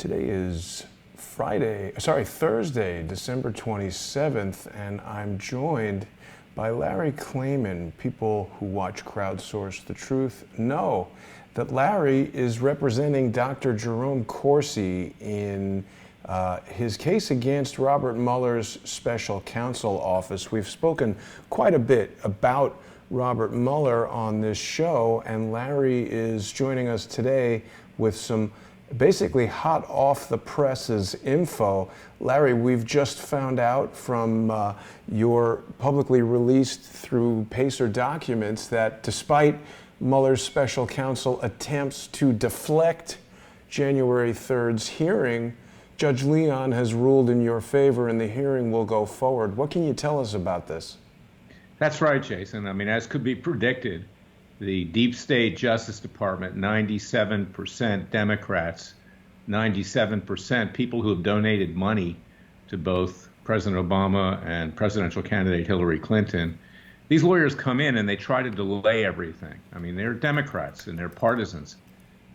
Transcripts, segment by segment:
Today is Thursday, December 27th, and I'm joined by Larry Klayman. People who watch Crowdsource the Truth know that Larry is representing Dr. Jerome Corsi in his case against Robert Mueller's special counsel office. We've spoken quite a bit about Robert Mueller on this show, and Larry is joining us today with some basically hot off the presses info. Larry, we've just found out from your publicly released through Pacer documents that despite Mueller's special counsel attempts to deflect January 3rd's hearing, Judge Leon has ruled in your favor and the hearing will go forward. What can you tell us about this? That's right, Jason. I mean, as could be predicted, the deep state Justice Department, 97% Democrats, 97% people who have donated money to both President Obama and presidential candidate Hillary Clinton. These lawyers come in and they try to delay everything. I mean, they're Democrats and they're partisans.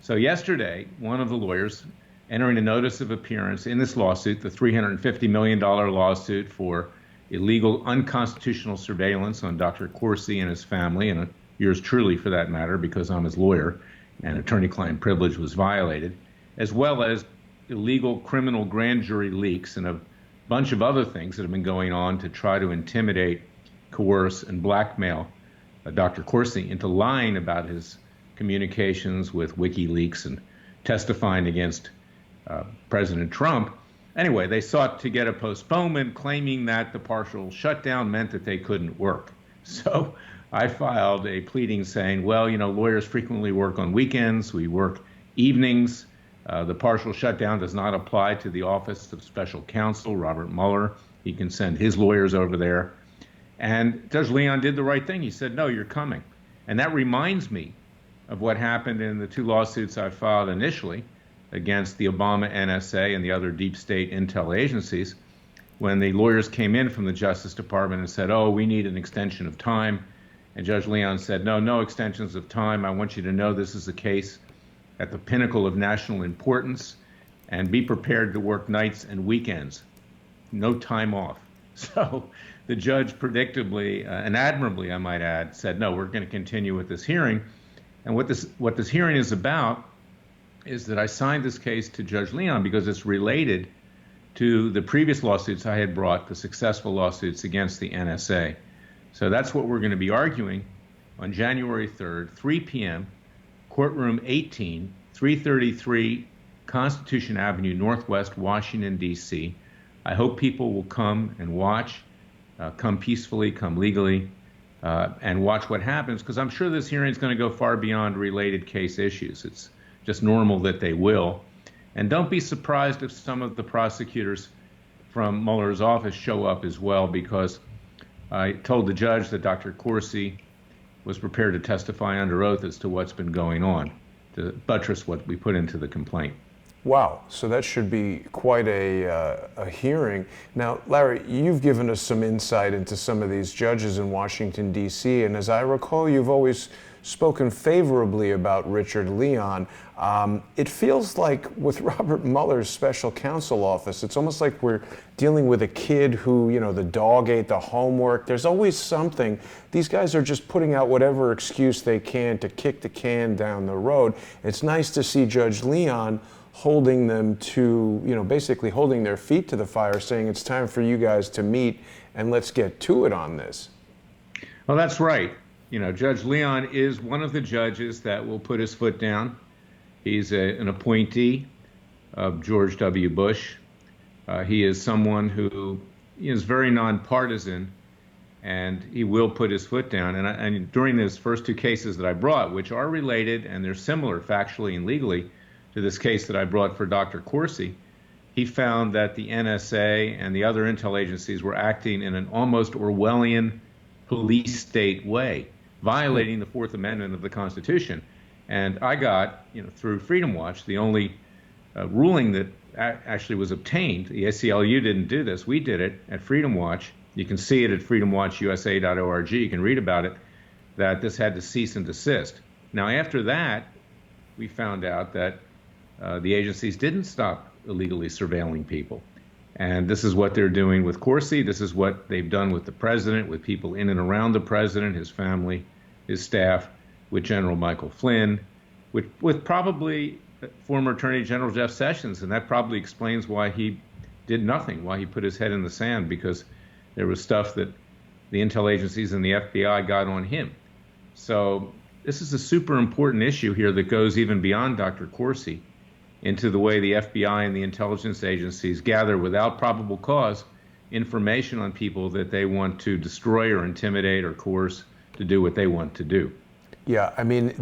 So yesterday, one of the lawyers entering a notice of appearance in this lawsuit, the $350 million lawsuit for illegal unconstitutional surveillance on Dr. Corsi and his family, and yours truly for that matter, because I'm his lawyer and attorney-client privilege was violated, as well as illegal criminal grand jury leaks and a bunch of other things that have been going on to try to intimidate, coerce, and blackmail Dr. Corsi into lying about his communications with WikiLeaks and testifying against President Trump. Anyway, they sought to get a postponement, claiming that the partial shutdown meant that they couldn't work. So I filed a pleading saying, well, you know, lawyers frequently work on weekends, we work evenings. The partial shutdown does not apply to the Office of Special Counsel, Robert Mueller. He can send his lawyers over there. And Judge Leon did the right thing. He said, no, you're coming. And that reminds me of what happened in the two lawsuits I filed initially against the Obama NSA and the other deep state intel agencies, when the lawyers came in from the Justice Department and said, oh, we need an extension of time. And Judge Leon said, no, no extensions of time. I want you to know this is a case at the pinnacle of national importance, and be prepared to work nights and weekends. No time off. So the judge predictably and admirably, I might add, said, no, we're going to continue with this hearing. And what this hearing is about is that I signed this case to Judge Leon because it's related to the previous lawsuits I had brought, the successful lawsuits against the NSA. So that's what we're going to be arguing on January 3rd, 3 p.m., courtroom 18, 333 Constitution Avenue, Northwest, Washington, D.C. I hope people will come and watch, come peacefully, come legally, and watch what happens, because I'm sure this hearing is going to go far beyond related case issues. It's just normal that they will. And don't be surprised if some of the prosecutors from Mueller's office show up as well, because I told the judge that Dr. Corsi was prepared to testify under oath as to what's been going on, to buttress what we put into the complaint. Wow, so that should be quite a hearing. Now, Larry, you've given us some insight into some of these judges in Washington, D.C., and as I recall, you've always spoken favorably about Richard Leon. It feels like with Robert Mueller's special counsel office, it's almost like we're dealing with a kid who, you know, the dog ate the homework. There's always something. These guys are just putting out whatever excuse they can to kick the can down the road. It's nice to see Judge Leon holding them to, you know, basically holding their feet to the fire, saying it's time for you guys to meet and let's get to it on this. Well, that's right. You know, Judge Leon is one of the judges that will put his foot down. He's an appointee of George W. Bush. He is someone who is very nonpartisan, and he will put his foot down. And during those first two cases that I brought, which are related and they're similar factually and legally to this case that I brought for Dr. Corsi, he found that the NSA and the other intel agencies were acting in an almost Orwellian police state way, violating the Fourth Amendment of the Constitution. And I got, you know, through Freedom Watch, the only ruling that actually was obtained. The ACLU didn't do this. We did it at Freedom Watch. You can see it at freedomwatchusa.org. You can read about it, that this had to cease and desist. Now, after that, we found out that the agencies didn't stop illegally surveilling people. And this is what they're doing with Corsi. This is what they've done with the president, with people in and around the president, his family, his staff, with General Michael Flynn, with probably former Attorney General Jeff Sessions. And that probably explains why he did nothing, why he put his head in the sand, because there was stuff that the intel agencies and the FBI got on him. So this is a super important issue here that goes even beyond Dr. Corsi into the way the FBI and the intelligence agencies gather without probable cause information on people that they want to destroy or intimidate or coerce to do what they want to do. Yeah, I mean,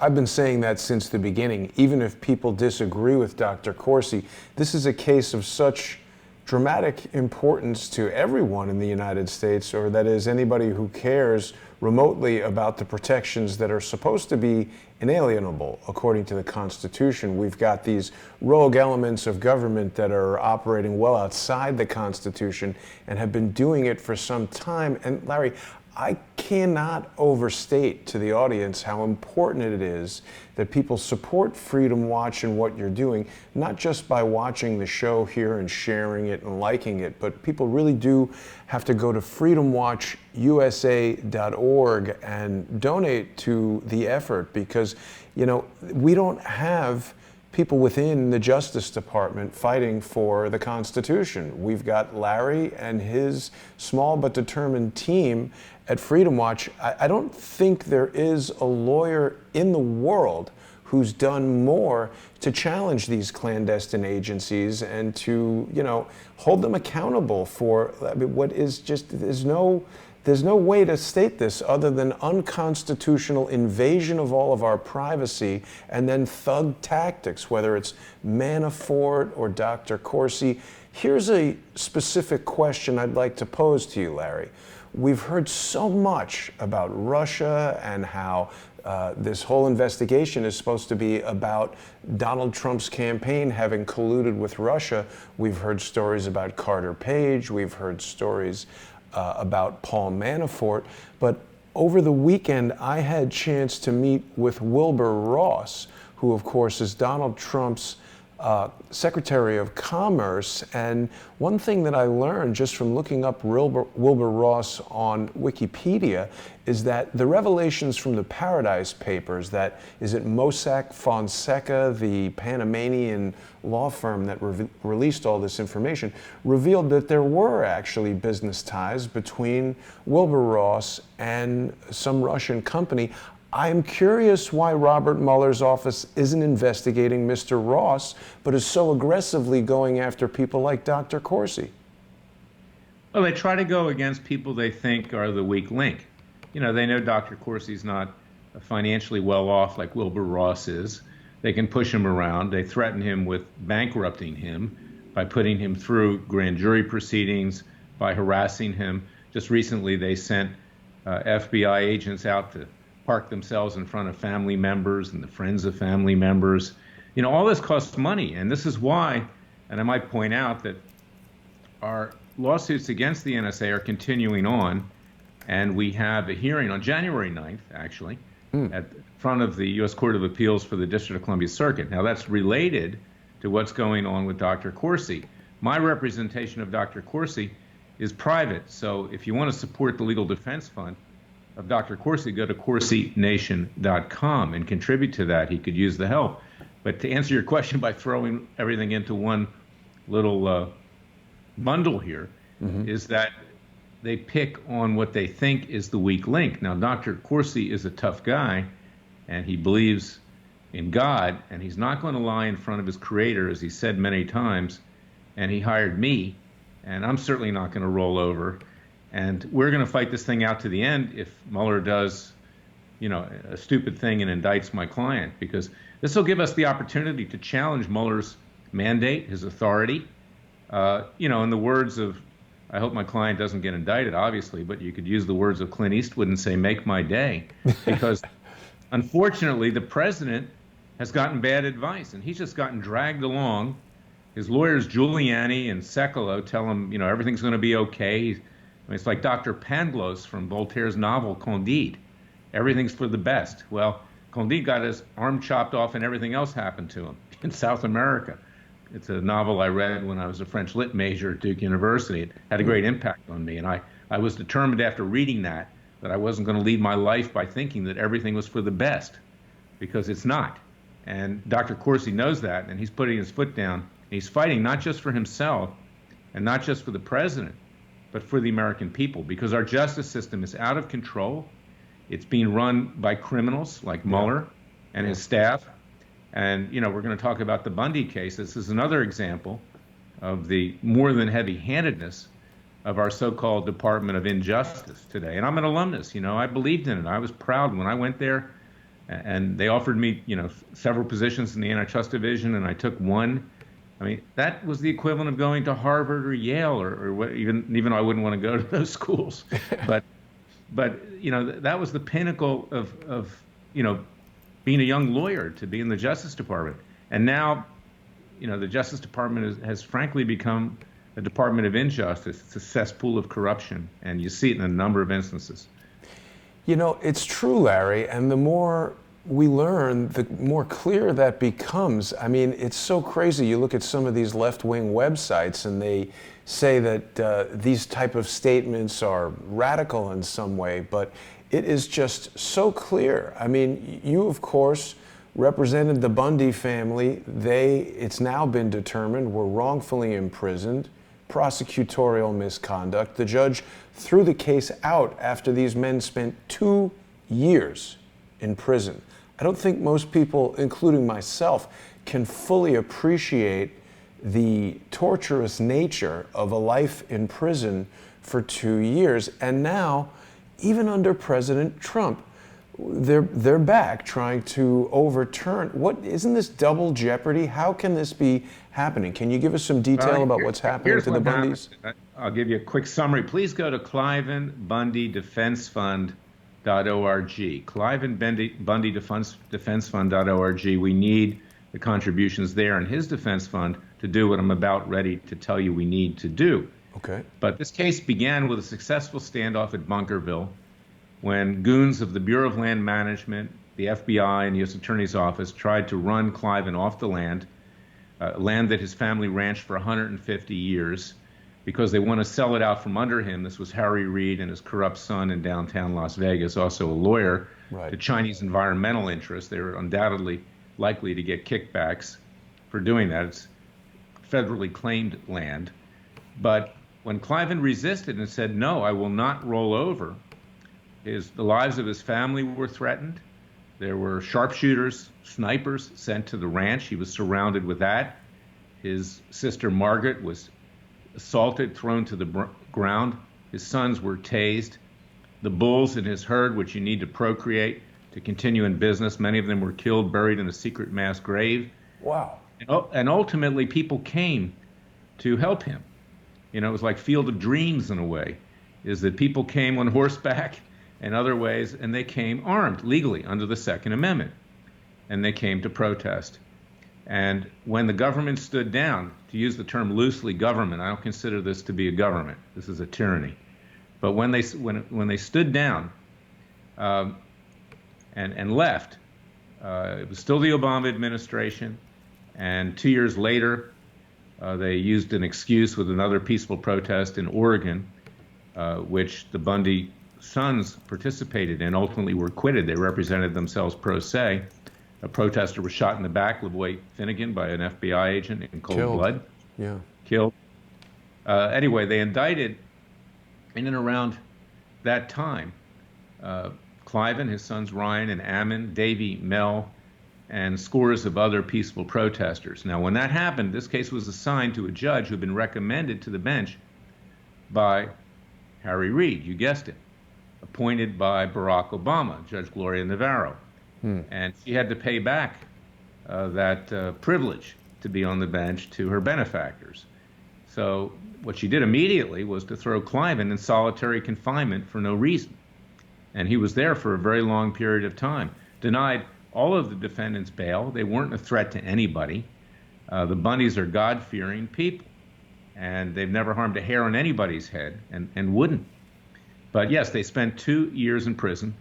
I've been saying that since the beginning. Even if people disagree with Dr. Corsi, this is a case of such dramatic importance to everyone in the United States, or that is anybody who cares remotely about the protections that are supposed to be inalienable according to the Constitution. We've got these rogue elements of government that are operating well outside the Constitution and have been doing it for some time. And Larry, I cannot overstate to the audience how important it is that people support Freedom Watch and what you're doing, not just by watching the show here and sharing it and liking it, but people really do have to go to freedomwatchusa.org and donate to the effort, because, you know, we don't have people within the Justice Department fighting for the Constitution. We've got Larry and his small but determined team at Freedom Watch. I don't think there is a lawyer in the world who's done more to challenge these clandestine agencies and to, you know, hold them accountable for, I mean, what is just, there's no way to state this other than unconstitutional invasion of all of our privacy, and then thug tactics, whether it's Manafort or Dr. Corsi. Here's a specific question I'd like to pose to you, Larry. We've heard so much about Russia and how this whole investigation is supposed to be about Donald Trump's campaign having colluded with Russia. We've heard stories about Carter Page. We've heard stories about Paul Manafort. But over the weekend, I had a chance to meet with Wilbur Ross, who, of course, is Donald Trump's Secretary of Commerce. And one thing that I learned just from looking up Wilbur Ross on Wikipedia is that the revelations from the Paradise Papers, that is it Mossack Fonseca, the Panamanian law firm that released all this information, revealed that there were actually business ties between Wilbur Ross and some Russian company. I'm curious why Robert Mueller's office isn't investigating Mr. Ross, but is so aggressively going after people like Dr. Corsi. Well, they try to go against people they think are the weak link. You know, they know Dr. Corsi's not financially well off like Wilbur Ross is. They can push him around. They threaten him with bankrupting him by putting him through grand jury proceedings, by harassing him. Just recently, they sent FBI agents out to park themselves in front of family members and the friends of family members. You know, all this costs money, and this is why, and I might point out that our lawsuits against the NSA are continuing on, and we have a hearing on January 9th, actually, at front of the U.S. Court of Appeals for the District of Columbia Circuit. Now, that's related to what's going on with Dr. Corsi. My representation of Dr. Corsi is private, so if you want to support the Legal Defense Fund of Dr. Corsi, go to CorsiNation.com and contribute to that. He could use the help. But to answer your question by throwing everything into one little bundle here, is that they pick on what they think is the weak link. Now, Dr. Corsi is a tough guy, and he believes in God, and he's not going to lie in front of his creator, as he said many times, and he hired me, and I'm certainly not going to roll over. And we're going to fight this thing out to the end if Mueller does, you know, a stupid thing and indicts my client, because this will give us the opportunity to challenge Mueller's mandate, his authority. You know, in the words of, I hope my client doesn't get indicted, obviously, but you could use the words of Clint Eastwood and say, make my day, because unfortunately, the president has gotten bad advice, and he's just gotten dragged along. His lawyers, Giuliani and Sekulow, tell him, you know, everything's going to be okay. I mean, it's like Dr. Pangloss from Voltaire's novel Candide. Everything's for the best. Well, Candide got his arm chopped off and everything else happened to him in South America. It's a novel I read when I was a French lit major at Duke University. It had a great impact on me, and I was determined after reading that I wasn't going to lead my life by thinking that everything was for the best, because it's not. And Dr. Corsi knows that, and he's putting his foot down. He's fighting not just for himself and not just for the president, but for the American people, because our justice system is out of control. It's being run by criminals like Mueller and his staff. And, we're going to talk about the Bundy case. This is another example of the more than heavy-handedness of our so-called Department of Injustice today. And I'm an alumnus, I believed in it. I was proud when I went there, and they offered me, several positions in the antitrust division, and I took one. I mean, that was the equivalent of going to Harvard or Yale, or what, even though I wouldn't want to go to those schools. But that was the pinnacle of being a young lawyer, to be in the Justice Department. And now, the Justice Department has frankly become a Department of Injustice. It's a cesspool of corruption, and you see it in a number of instances. It's true, Larry, and the more we learn, the more clear that becomes. I mean, it's so crazy. You look at some of these left-wing websites, and they say that these type of statements are radical in some way, but it is just so clear. I mean, you, of course, represented the Bundy family. It's now been determined, were wrongfully imprisoned, prosecutorial misconduct. The judge threw the case out after these men spent 2 years in prison. I don't think most people, including myself, can fully appreciate the torturous nature of a life in prison for 2 years. And now, even under President Trump, they're back trying to overturn. Isn't this double jeopardy? How can this be happening? Can you give us some detail about what's happening to the Bundys? I'll give you a quick summary. Please go to KlaymanBundyDefenseFund.org. KlaymanBundyDefenseFund.org. We need the contributions there in his defense fund to do what I'm about ready to tell you we need to do. Okay. But this case began with a successful standoff at Bunkerville when goons of the Bureau of Land Management, the FBI, and the U.S. Attorney's Office tried to run Klayman off the land that his family ranched for 150 years, because they want to sell it out from under him. This was Harry Reid and his corrupt son in downtown Las Vegas, also a lawyer, right, to Chinese environmental interests. They were undoubtedly likely to get kickbacks for doing that. It's federally claimed land. But when Klayman resisted and said, no, I will not roll over, the lives of his family were threatened. There were sharpshooters, snipers sent to the ranch. He was surrounded with that. His sister Margaret was assaulted, thrown to the ground. His sons were tased. The bulls in his herd, which you need to procreate to continue in business, many of them were killed, buried in a secret mass grave. Wow. And ultimately, people came to help him. It was like Field of Dreams in a way, is that people came on horseback and other ways, and they came armed legally under the Second Amendment, and they came to protest. And when the government stood down, to use the term loosely government, I don't consider this to be a government. This is a tyranny. But when they stood down and left, it was still the Obama administration, and 2 years later, they used an excuse with another peaceful protest in Oregon, which the Bundy sons participated in, ultimately were acquitted. They represented themselves pro se. A protester was shot in the back, LaVoy Finnegan, by an FBI agent in cold blood. Yeah. Killed. Anyway, they indicted, in and around that time, Klayman, his sons Ryan and Ammon, Davey, Mel, and scores of other peaceful protesters. Now, when that happened, this case was assigned to a judge who had been recommended to the bench by Harry Reid, you guessed it, appointed by Barack Obama, Judge Gloria Navarro. And she had to pay back that privilege to be on the bench to her benefactors. So what she did immediately was to throw Klayman in solitary confinement for no reason. And he was there for a very long period of time. Denied all of the defendants bail. They weren't a threat to anybody. The Bundys are God-fearing people, and they've never harmed a hair on anybody's head, and wouldn't. But yes, they spent 2 years in prison.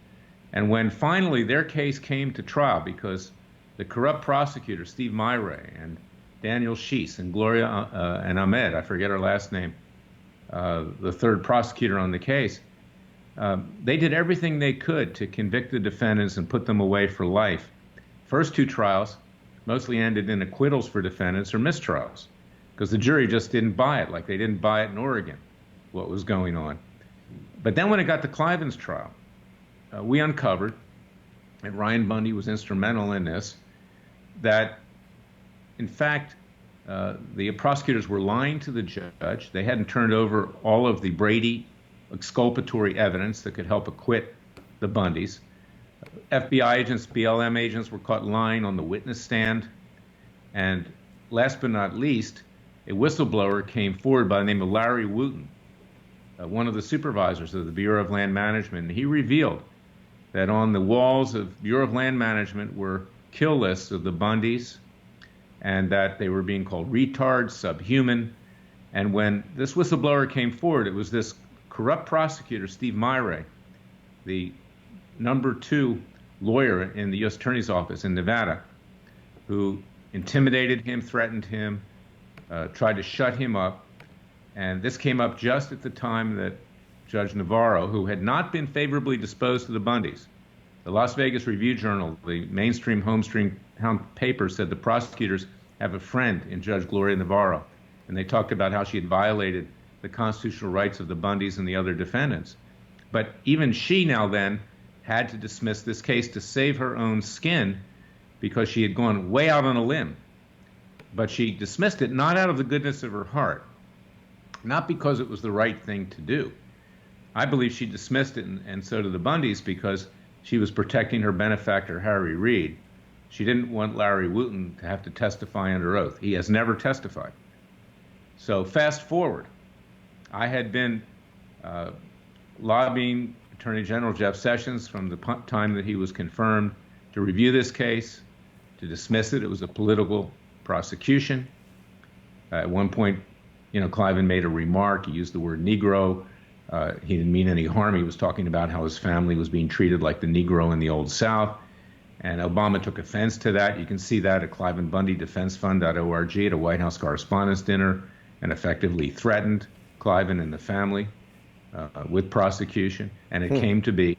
And when finally their case came to trial, because the corrupt prosecutor, Steve Myre, and Daniel Sheese and Gloria and Ahmed, I forget her last name, the third prosecutor on the case, they did everything they could to convict the defendants and put them away for life. First two trials mostly ended in acquittals for defendants or mistrials because the jury just didn't buy it, like they didn't buy it in Oregon, what was going on. But then when it got to Klayman's trial, we uncovered, and Ryan Bundy was instrumental in this, that in fact, the prosecutors were lying to the judge. They hadn't turned over all of the Brady exculpatory evidence that could help acquit the Bundys. FBI agents, BLM agents were caught lying on the witness stand. And last but not least, a whistleblower came forward by the name of Larry Wooten, one of the supervisors of the Bureau of Land Management. And he revealed that on the walls of Bureau of Land Management were kill lists of the Bundys, and that they were being called retards, subhuman. And when this whistleblower came forward, it was this corrupt prosecutor, Steve Myre, the #2 lawyer in the U.S. Attorney's Office in Nevada, who intimidated him, threatened him, tried to shut him up. And this came up just at the time that Judge Navarro, who had not been favorably disposed to the Bundys, the Las Vegas Review-Journal, the mainstream homestream paper, said the prosecutors have a friend in Judge Gloria Navarro. And they talked about how she had violated the constitutional rights of the Bundys and the other defendants. But even she now then had to dismiss this case to save her own skin because she had gone way out on a limb. But she dismissed it not out of the goodness of her heart, not because it was the right thing to do. I believe she dismissed it, and so did the Bundys, because she was protecting her benefactor, Harry Reid. She didn't want Larry Wooten to have to testify under oath. He has never testified. So fast forward, I had been lobbying Attorney General Jeff Sessions from the time that he was confirmed to review this case, to dismiss it. It was a political prosecution. At one point, Klayman made a remark. He used the word Negro. He didn't mean any harm. He was talking about how his family was being treated like the Negro in the Old South. And Obama took offense to that. You can see that at KlaymanBundyDefenseFund.org at a White House Correspondents' Dinner, and effectively threatened Klayman and the family with prosecution. And it came to be.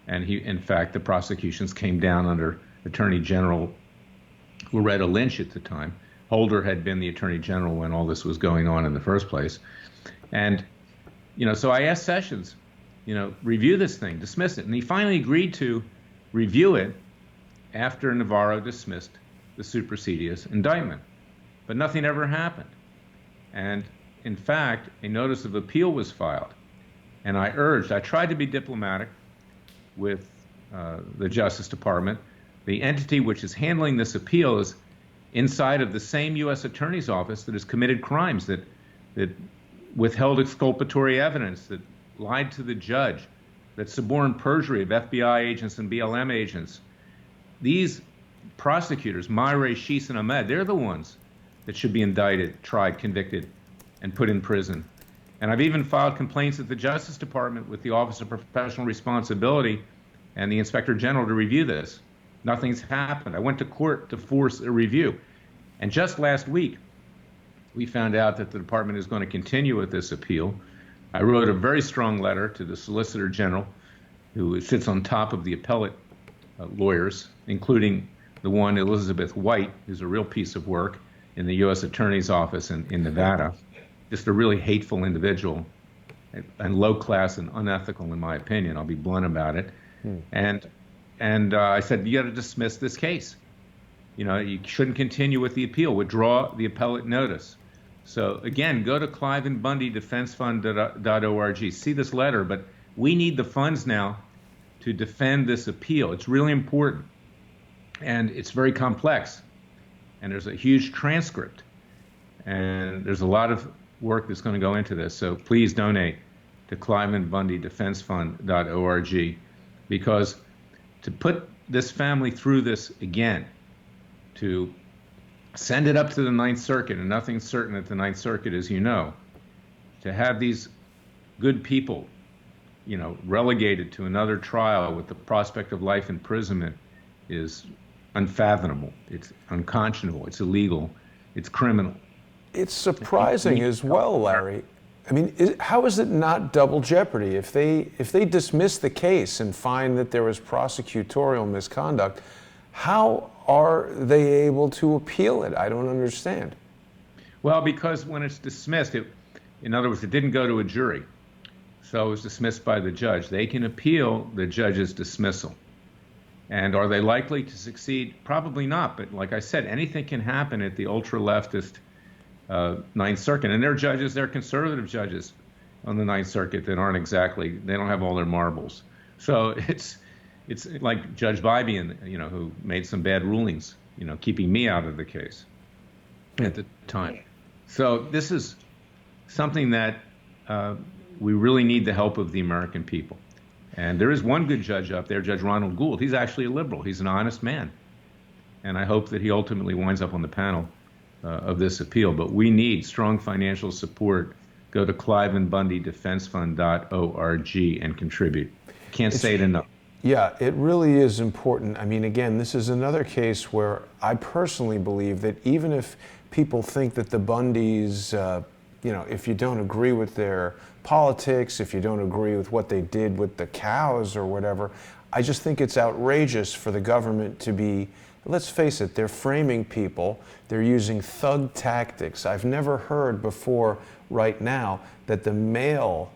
And in fact, the prosecutions came down under Attorney General Loretta Lynch at the time. Holder had been the Attorney General when all this was going on in the first place. And, so I asked Sessions, review this thing, dismiss it. And he finally agreed to review it after Navarro dismissed the supersedious indictment. But nothing ever happened. And in fact, a notice of appeal was filed. And I tried to be diplomatic with the Justice Department. The entity which is handling this appeal is inside of the same U.S. Attorney's Office that has committed crimes, that withheld exculpatory evidence, that lied to the judge, that suborned perjury of FBI agents and BLM agents. These prosecutors, Myre, Sheese, and Ahmed, they're the ones that should be indicted, tried, convicted, and put in prison. And I've even filed complaints at the Justice Department with the Office of Professional Responsibility and the Inspector General to review this. Nothing's happened. I went to court to force a review. And just last week, we found out that the department is going to continue with this appeal. I wrote a very strong letter to the Solicitor General, who sits on top of the appellate lawyers, including the one, Elizabeth White, who's a real piece of work in the U.S. Attorney's Office in Nevada. Just a really hateful individual and low class and unethical, in my opinion. I'll be blunt about it. And I said, you got to dismiss this case. You shouldn't continue with the appeal. Withdraw the appellate notice. So again, go to KlaymanBundyDefenseFund.org. See this letter, but we need the funds now to defend this appeal. It's really important, and it's very complex, and there's a huge transcript, and there's a lot of work that's going to go into this. So please donate to KlaymanBundyDefenseFund.org, because to put this family through this again, to send it up to the Ninth Circuit, and nothing's certain at the Ninth Circuit, as you know, to have these good people, relegated to another trial with the prospect of life imprisonment is unfathomable. It's unconscionable. It's illegal. It's criminal. It's surprising as well, Larry. I mean, how is it not double jeopardy? If they dismiss the case and find that there was prosecutorial misconduct, how are they able to appeal it? I don't understand. Well, because when it's dismissed, in other words, it didn't go to a jury, so it was dismissed by the judge. They can appeal the judge's dismissal. And are they likely to succeed? Probably not. But like I said, anything can happen at the ultra-leftist Ninth Circuit. And they're judges, they're conservative judges on the Ninth Circuit that aren't exactly, they don't have all their marbles. So it's like Judge Bybee, who made some bad rulings, keeping me out of the case at the time. So this is something that we really need the help of the American people. And there is one good judge up there, Judge Ronald Gould. He's actually a liberal. He's an honest man. And I hope that he ultimately winds up on the panel of this appeal. But we need strong financial support. Go to ClyvenBundyDefenseFund.org and contribute. Can't say it enough. Yeah, it really is important. I mean, again, this is another case where I personally believe that even if people think that the Bundys, if you don't agree with their politics, if you don't agree with what they did with the cows or whatever, I just think it's outrageous for the government to be, let's face it, they're framing people, they're using thug tactics. I've never heard before right now that the male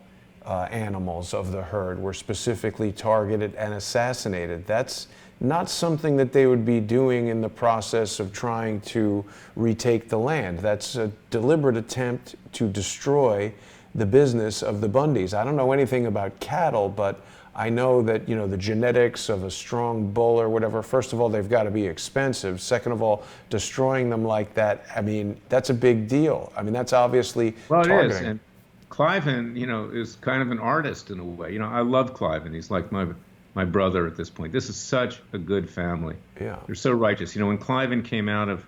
animals of the herd were specifically targeted and assassinated. That's not something that they would be doing in the process of trying to retake the land. That's a deliberate attempt to destroy the business of the Bundys. I don't know anything about cattle, but I know that, the genetics of a strong bull or whatever, first of all, they've got to be expensive. Second of all, destroying them like that, I mean, that's a big deal. I mean, that's obviously targeting. It is. And Klayman, is kind of an artist in a way. I love Klayman. He's like my brother at this point. This is such a good family. Yeah. They're so righteous. When Klayman came out of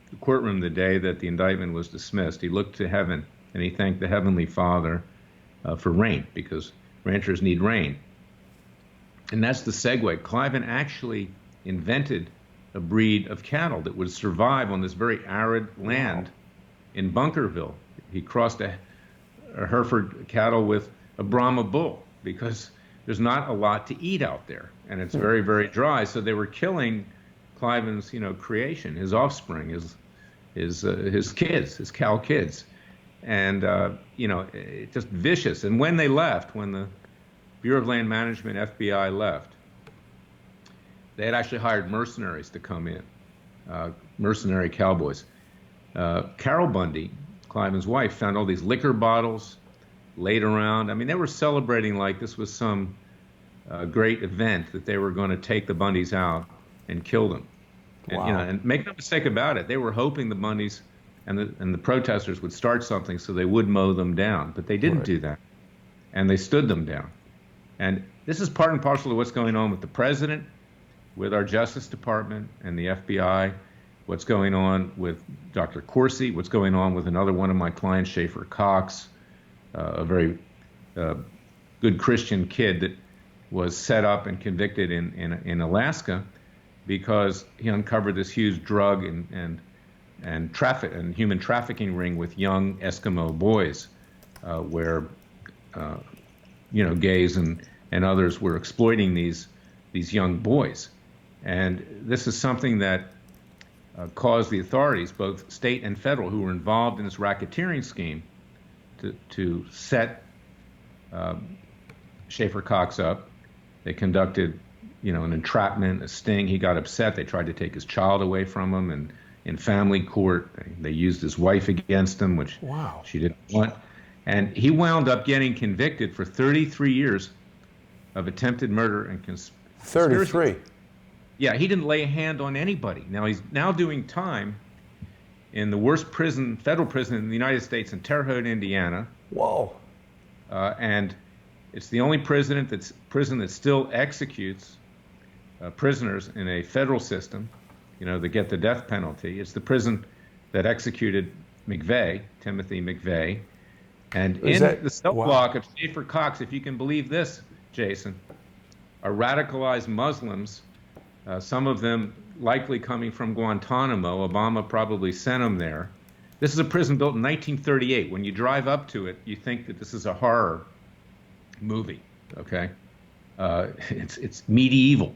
the courtroom the day that the indictment was dismissed, he looked to heaven and he thanked the Heavenly Father for rain, because ranchers need rain. And that's the segue. Klayman actually invented a breed of cattle that would survive on this very arid land in Bunkerville. He crossed a Hereford cattle with a Brahma bull because there's not a lot to eat out there, and it's very, very dry. So they were killing Klayman's, creation, his offspring, his kids, his cow kids, and just vicious. And when they left, when the Bureau of Land Management, FBI left, they had actually hired mercenaries to come in, mercenary cowboys. Carol Bundy, Klayman's wife, found all these liquor bottles laid around. I mean, they were celebrating like this was some great event that they were going to take the Bundys out and kill them. And, Wow. And make no mistake about it, they were hoping the Bundys and the protesters would start something so they would mow them down, but they didn't do that, and they stood them down. And this is part and parcel of what's going on with the president, with our Justice Department and the FBI, what's going on with Dr. Corsi, what's going on with another one of my clients, Schaefer Cox, a very good Christian kid that was set up and convicted in Alaska because he uncovered this huge drug and human trafficking ring with young Eskimo boys, where gays and others were exploiting these young boys. And this is something that caused the authorities, both state and federal, who were involved in this racketeering scheme to set Schaefer Cox up. They conducted, an entrapment, a sting. He got upset. They tried to take his child away from him, and in family court, they used his wife against him, which she didn't want. And he wound up getting convicted for 33 years of attempted murder and conspiracy. 33? Yeah, he didn't lay a hand on anybody. Now he's doing time in the worst federal prison in the United States in Terre Haute, Indiana. Whoa. And it's the only prison that still executes prisoners in a federal system, that get the death penalty. It's the prison that executed Timothy McVeigh. And the cell block of Schaefer Cox, if you can believe this, Jason, are radicalized Muslims, some of them likely coming from Guantanamo. Obama probably sent him there. This is a prison built in 1938. When you drive up to it, you think that this is a horror movie, okay? It's medieval.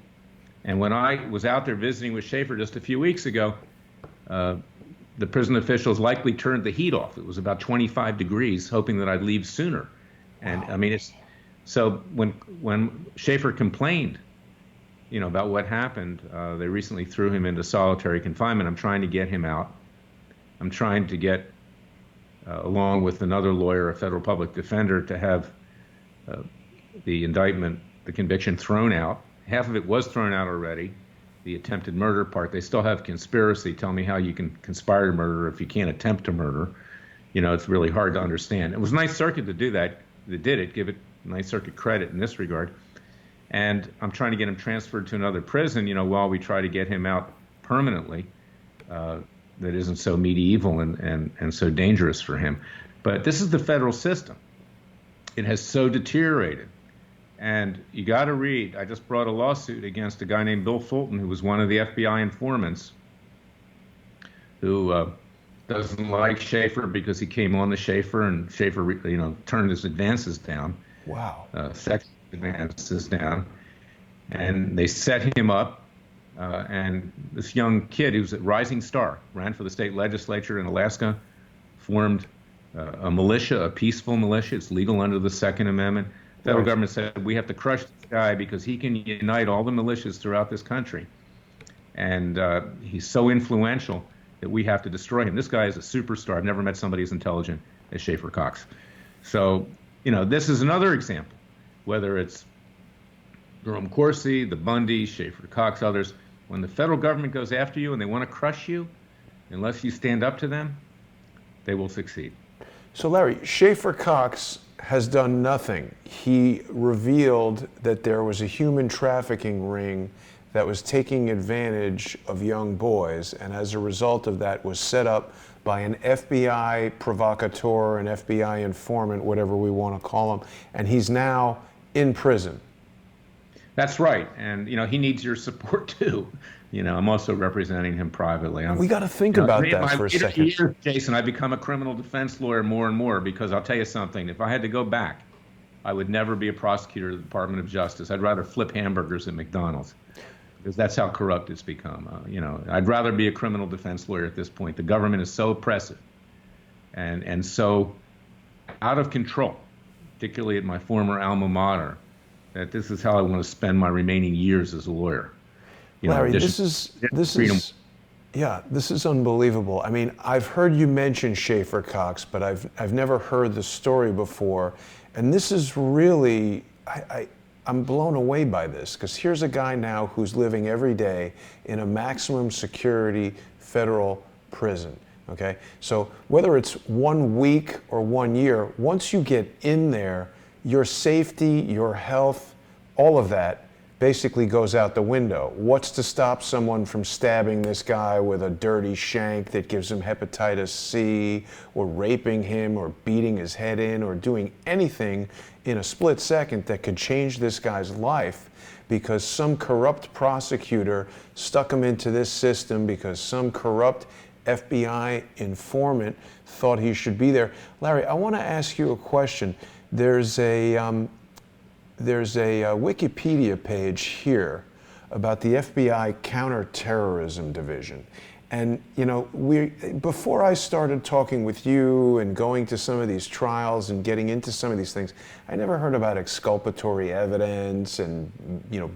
And when I was out there visiting with Schaefer just a few weeks ago, the prison officials likely turned the heat off. It was about 25 degrees, hoping that I'd leave sooner. And I mean, so when Schaefer complained, about what happened, they recently threw him into solitary confinement. I'm trying to get him out. I'm trying to get, along with another lawyer, a federal public defender, to have the indictment, the conviction thrown out. Half of it was thrown out already. The attempted murder part, they still have conspiracy. Tell me how you can conspire to murder if you can't attempt to murder. It's really hard to understand. It was Ninth Circuit to do that. They did it. Give it Ninth Circuit credit in this regard. And I'm trying to get him transferred to another prison, while we try to get him out permanently. That isn't so medieval and so dangerous for him. But this is the federal system. It has so deteriorated. And you got to read, I just brought a lawsuit against a guy named Bill Fulton, who was one of the FBI informants, who doesn't like Schaefer because he came on to Schaefer, and Schaefer, turned his advances down. Wow. Sex advances down. And they set him up. And this young kid, who was a rising star, ran for the state legislature in Alaska, formed a militia, a peaceful militia. It's legal under the Second Amendment. The federal government said, we have to crush this guy because he can unite all the militias throughout this country. And he's so influential that we have to destroy him. This guy is a superstar. I've never met somebody as intelligent as Schaefer Cox. So, this is another example, whether it's Jerome Corsi, the Bundys, Schaefer Cox, others. When the federal government goes after you and they want to crush you, unless you stand up to them, they will succeed. So Larry, Schaefer Cox has done nothing. He revealed that there was a human trafficking ring that was taking advantage of young boys, and as a result of that was set up by an FBI provocateur, an FBI informant, whatever we want to call him, and he's now in prison. That's right, and he needs your support too. I'm also representing him privately. We got to think about that for a second. Years, Jason, I've become a criminal defense lawyer more and more because I'll tell you something. If I had to go back, I would never be a prosecutor of the Department of Justice. I'd rather flip hamburgers at McDonald's because that's how corrupt it's become. I'd rather be a criminal defense lawyer at this point. The government is so oppressive and so out of control, particularly at my former alma mater, that this is how I want to spend my remaining years as a lawyer. Larry, this is unbelievable. I mean, I've heard you mention Schaefer Cox, but I've never heard the story before, and this is really I'm blown away by this, because here's a guy now who's living every day in a maximum security federal prison. Okay, so whether it's 1 week or 1 year, once you get in there, your safety, your health, all of that basically goes out the window. What's to stop someone from stabbing this guy with a dirty shank that gives him hepatitis C, or raping him, or beating his head in, or doing anything in a split second that could change this guy's life because some corrupt prosecutor stuck him into this system because some corrupt FBI informant thought he should be there? Larry, I want to ask you a question. There's a Wikipedia page here about the FBI Counterterrorism Division. And, before I started talking with you and going to some of these trials and getting into some of these things, I never heard about exculpatory evidence and,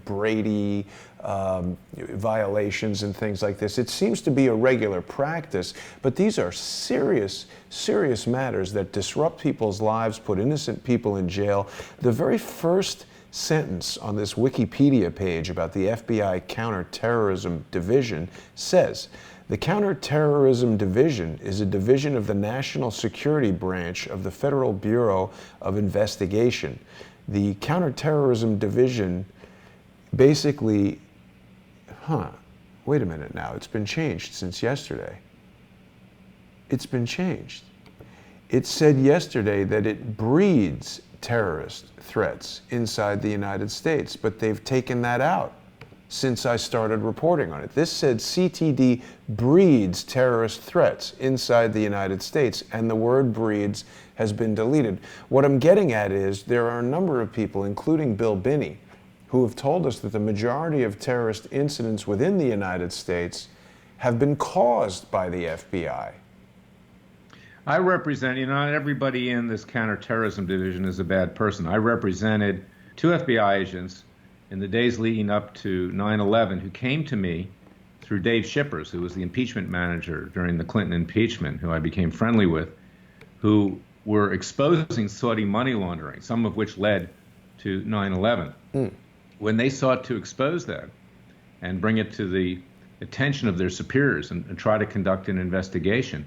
Brady violations and things like this. It seems to be a regular practice, but these are serious, serious matters that disrupt people's lives, put innocent people in jail. The very first sentence on this Wikipedia page about the FBI Counterterrorism Division says, "The Counterterrorism Division is a division of the National Security Branch of the Federal Bureau of Investigation. The Counterterrorism Division basically, wait a minute now, it's been changed since yesterday. It's been changed. It said yesterday that it breeds terrorist threats inside the United States, but they've taken that out. since I started reporting on it. This said CTD breeds terrorist threats inside the United States, and the word breeds has been deleted. What I'm getting at is there are a number of people, including Bill Binney, who have told us that the majority of terrorist incidents within the United States have been caused by the FBI. I represent, not everybody in this counterterrorism division is a bad person. I represented 2 FBI agents in the days leading up to 9/11 who came to me through Dave Shippers, who was the impeachment manager during the Clinton impeachment, who I became friendly with, who were exposing Saudi money laundering, some of which led to 9/11. When they sought to expose that and bring it to the attention of their superiors and try to conduct an investigation,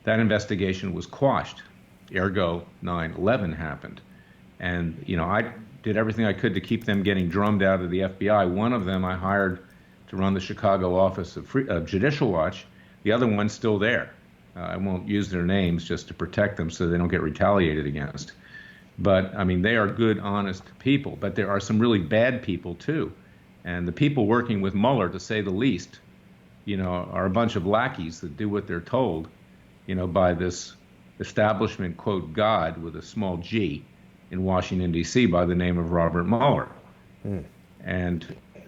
that investigation was quashed. Ergo, 9/11 happened. And, I did everything I could to keep them getting drummed out of the FBI. One of them I hired to run the Chicago office of Judicial Watch. The other one's still there. I won't use their names just to protect them so they don't get retaliated against. But, they are good, honest people. But there are some really bad people, too. And the people working with Mueller, to say the least, are a bunch of lackeys that do what they're told, by this establishment, quote, God with a small g in Washington, D.C. by the name of Robert Mueller. And,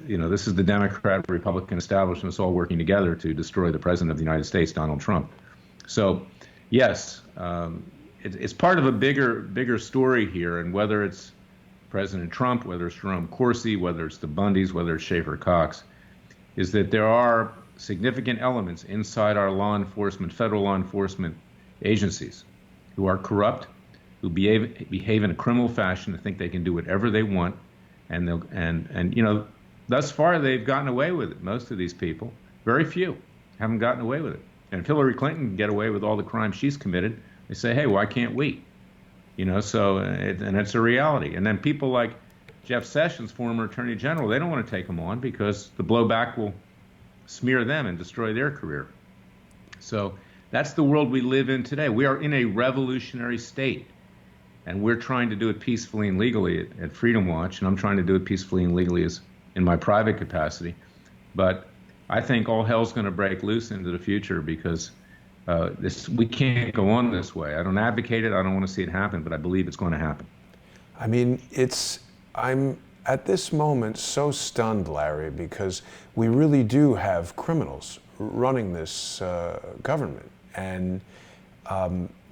this is the Democrat-Republican establishments all working together to destroy the President of the United States, Donald Trump. So, yes, it's part of a bigger story here, and whether it's President Trump, whether it's Jerome Corsi, whether it's the Bundys, whether it's Schaefer Cox, is that there are significant elements inside our federal law enforcement agencies who are corrupt, who behave in a criminal fashion, to think they can do whatever they want, and thus far they've gotten away with it. Most of these people, very few, haven't gotten away with it. And if Hillary Clinton can get away with all the crimes she's committed, they say, hey, why can't we? And it's a reality. And then people like Jeff Sessions, former Attorney General, they don't want to take them on because the blowback will smear them and destroy their career. So that's the world we live in today. We are in a revolutionary state, and we're trying to do it peacefully and legally at Freedom Watch, and I'm trying to do it peacefully and legally in my private capacity. But I think all hell's going to break loose into the future because we can't go on this way. I don't advocate it. I don't want to see it happen, but I believe it's going to happen. I'm at this moment so stunned, Larry, because we really do have criminals running this government. And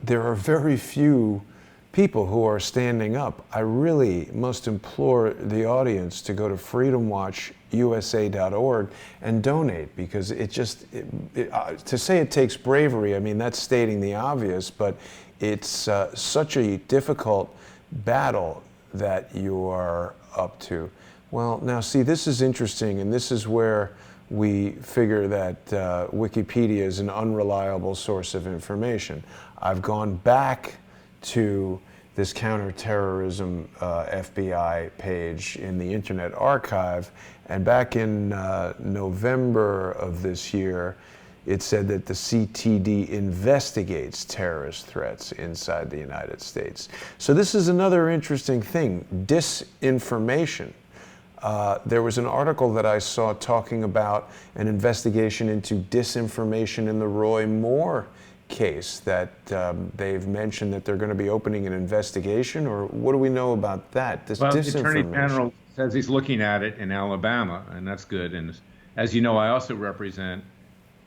there are very few people who are standing up. I really must implore the audience to go to freedomwatchusa.org and donate, because to say it takes bravery, that's stating the obvious, but it's such a difficult battle that you are up to. Well, now see, this is interesting, and this is where we figure that Wikipedia is an unreliable source of information. I've gone back to this counterterrorism FBI page in the Internet Archive, and back in November of this year, it said that the CTD investigates terrorist threats inside the United States. So this is another interesting thing, disinformation. There was an article that I saw talking about an investigation into disinformation in the Roy Moore case, that they've mentioned that they're going to be opening an investigation, or what do we know about that? Well, the Attorney General says he's looking at it in Alabama, and that's good. And as you know, I also represent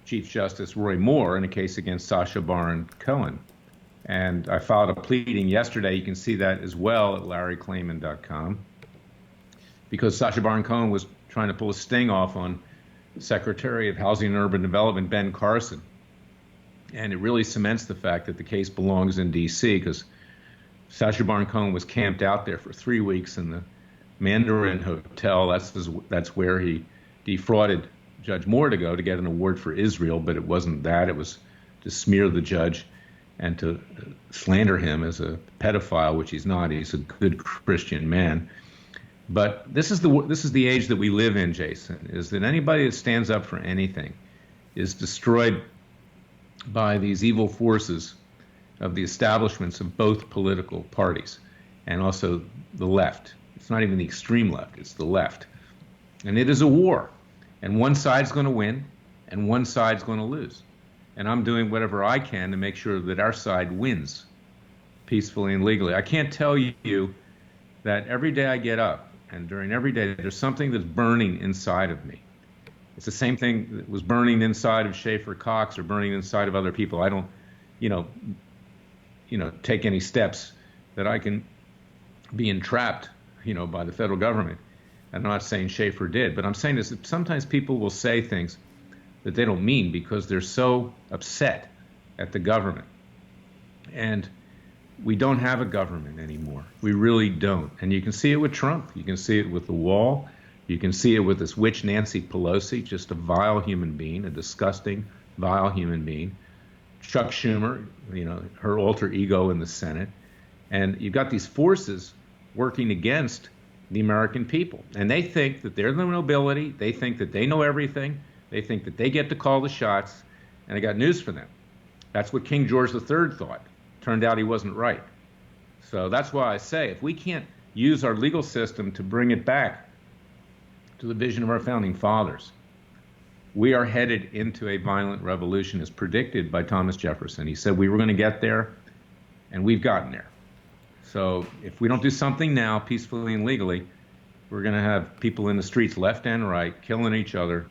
Chief Justice Roy Moore in a case against Sacha Baron Cohen. And I filed a pleading yesterday. You can see that as well at LarryKlayman.com, because Sacha Baron Cohen was trying to pull a sting off on Secretary of Housing and Urban Development Ben Carson. And it really cements the fact that the case belongs in D.C., because Sacha Baron Cohen was camped out there for 3 weeks in the Mandarin Hotel. That's where he defrauded Judge Moore to go to get an award for Israel, but it wasn't that. It was to smear the judge and to slander him as a pedophile, which he's not. He's a good Christian man. But this is the age that we live in, Jason, is that anybody that stands up for anything is destroyed by these evil forces of the establishments of both political parties, and also the left. It's not even the extreme left, it's the left. And it is a war. And one side's going to win, and one side's going to lose. And I'm doing whatever I can to make sure that our side wins peacefully and legally. I can't tell you that every day I get up, and during every day, there's something that's burning inside of me. It's the same thing that was burning inside of Schaefer Cox or burning inside of other people. I don't, you know, take any steps that I can be entrapped, by the federal government. I'm not saying Schaefer did, but I'm saying is that sometimes people will say things that they don't mean because they're so upset at the government. And we don't have a government anymore. We really don't. And you can see it with Trump. You can see it with the wall. You can see it with this witch Nancy Pelosi, just a vile human being, a disgusting, vile human being. Chuck Schumer, her alter ego in the Senate. And you've got these forces working against the American people. And they think that they're the nobility. They think that they know everything. They think that they get to call the shots. And I got news for them. That's what King George III thought. Turned out he wasn't right. So that's why I say if we can't use our legal system to bring it back to the vision of our founding fathers, we are headed into a violent revolution as predicted by Thomas Jefferson. He said we were going to get there, and we've gotten there. So if we don't do something now, peacefully and legally, we're going to have people in the streets left and right killing each other,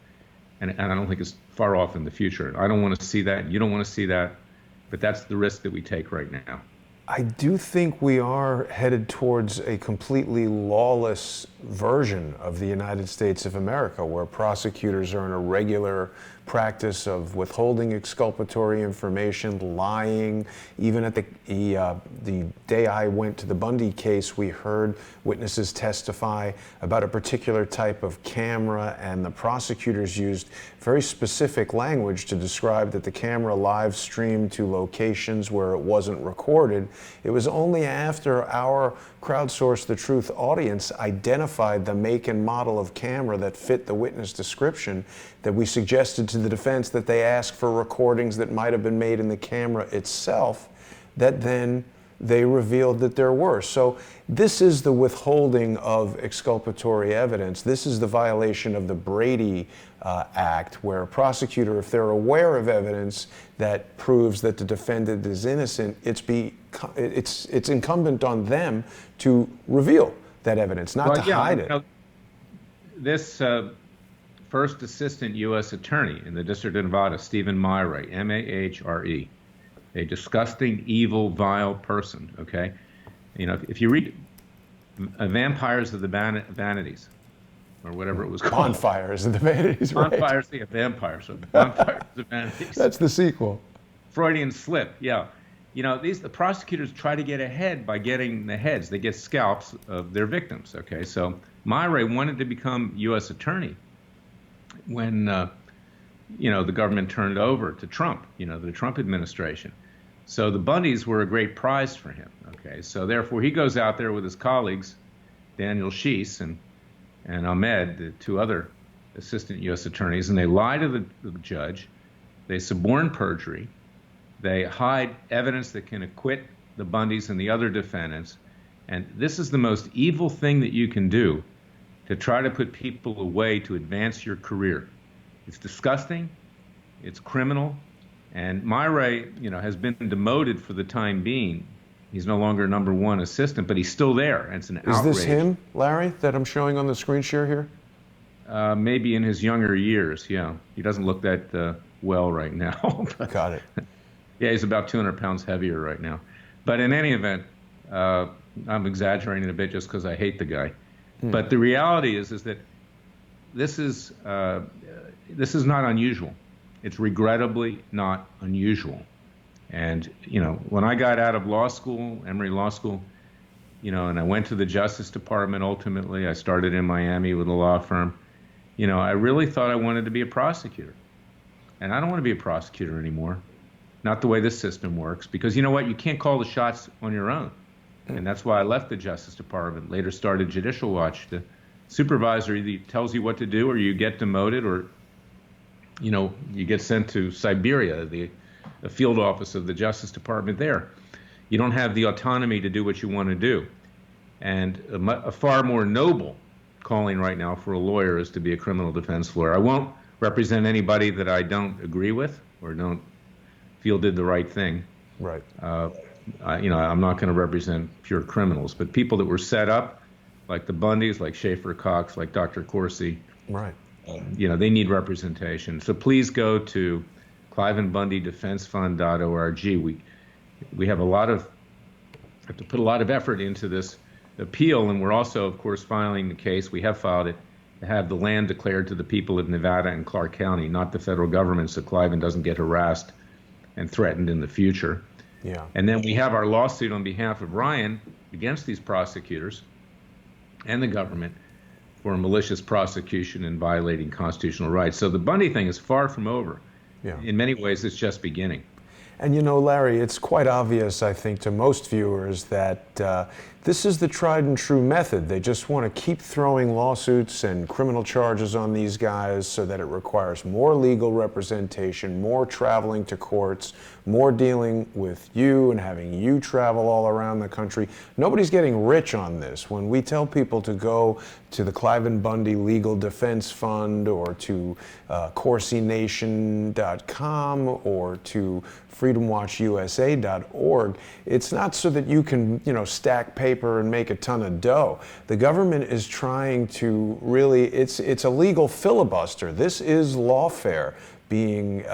and I don't think it's far off in the future. I don't want to see that. You don't want to see that. But that's the risk that we take right now. I do think we are headed towards a completely lawless version of the United States of America, where prosecutors are in a regular practice of withholding exculpatory information, lying. Even at the day I went to the Bundy case, we heard witnesses testify about a particular type of camera, and the prosecutors used very specific language to describe that the camera live streamed to locations where it wasn't recorded. It was only after our Crowdsource the Truth audience identified the make and model of camera that fit the witness description that we suggested to the defense that they ask for recordings that might have been made in the camera itself, that then they revealed that there were. So this is the withholding of exculpatory evidence. This is the violation of the Brady Act, where a prosecutor, if they're aware of evidence that proves that the defendant is innocent, it's incumbent on them to reveal that evidence, not to hide it. This first assistant U.S. attorney in the District of Nevada, Stephen Myre, M-A-H-R-E, a disgusting, evil, vile person, okay? If you read Vampires of the Vanities, or whatever it was called. Bonfires of the Vanities, right? Bonfires, yeah, Vampires of the Vanities. That's the sequel. Freudian slip, yeah. The prosecutors try to get ahead by getting the heads. They get scalps of their victims, okay? So Myre wanted to become U.S. attorney when, the government turned over to Trump, the Trump administration. So the Bundys were a great prize for him, okay? So therefore, he goes out there with his colleagues, Daniel Sheese and Ahmed, the two other assistant U.S. attorneys, and they lie to the judge. They suborn perjury. They hide evidence that can acquit the Bundys and the other defendants. And this is the most evil thing that you can do to try to put people away to advance your career. It's disgusting. It's criminal. And Myre, has been demoted for the time being. He's no longer number one assistant, but he's still there. And it's an outrage. Is this him, Larry, that I'm showing on the screen share here? Maybe in his younger years, yeah. He doesn't look that well right now. Got it. Yeah, he's about 200 pounds heavier right now. But in any event, I'm exaggerating a bit just because I hate the guy. But the reality is that this is not unusual. It's regrettably not unusual. And, when I got out of law school, Emory Law School, and I went to the Justice Department ultimately, I started in Miami with a law firm, I really thought I wanted to be a prosecutor. And I don't want to be a prosecutor anymore. Not the way this system works, because you know what? You can't call the shots on your own. And that's why I left the Justice Department, later started Judicial Watch. The supervisor either tells you what to do or you get demoted or, you get sent to Siberia, the field office of the Justice Department there. You don't have the autonomy to do what you want to do. And a far more noble calling right now for a lawyer is to be a criminal defense lawyer. I won't represent anybody that I don't agree with or don't feel did the right thing. Right. I'm not going to represent pure criminals, but people that were set up, like the Bundys, like Schaefer Cox, like Dr. Corsi, Right. They need representation. So please go to ClyvenBundyDefenseFund.org. We have to put a lot of effort into this appeal, and we're also, of course, filing the case. We have filed it to have the land declared to the people of Nevada and Clark County, not the federal government, so Klayman doesn't get harassed and threatened in the future. Yeah. And then we have our lawsuit on behalf of Ryan against these prosecutors and the government for malicious prosecution and violating constitutional rights. So the Bundy thing is far from over. Yeah. In many ways, it's just beginning. And Larry, it's quite obvious, I think, to most viewers that this is the tried and true method. They just want to keep throwing lawsuits and criminal charges on these guys so that it requires more legal representation, more traveling to courts, more dealing with you and having you travel all around the country. Nobody's getting rich on this. When we tell people to go to the Klayman Bundy Legal Defense Fund or to CorsiNation.com or to FreedomWatchUSA.org, it's not so that you can, stack paper and make a ton of dough. The government is trying to really, it's a legal filibuster. This is lawfare being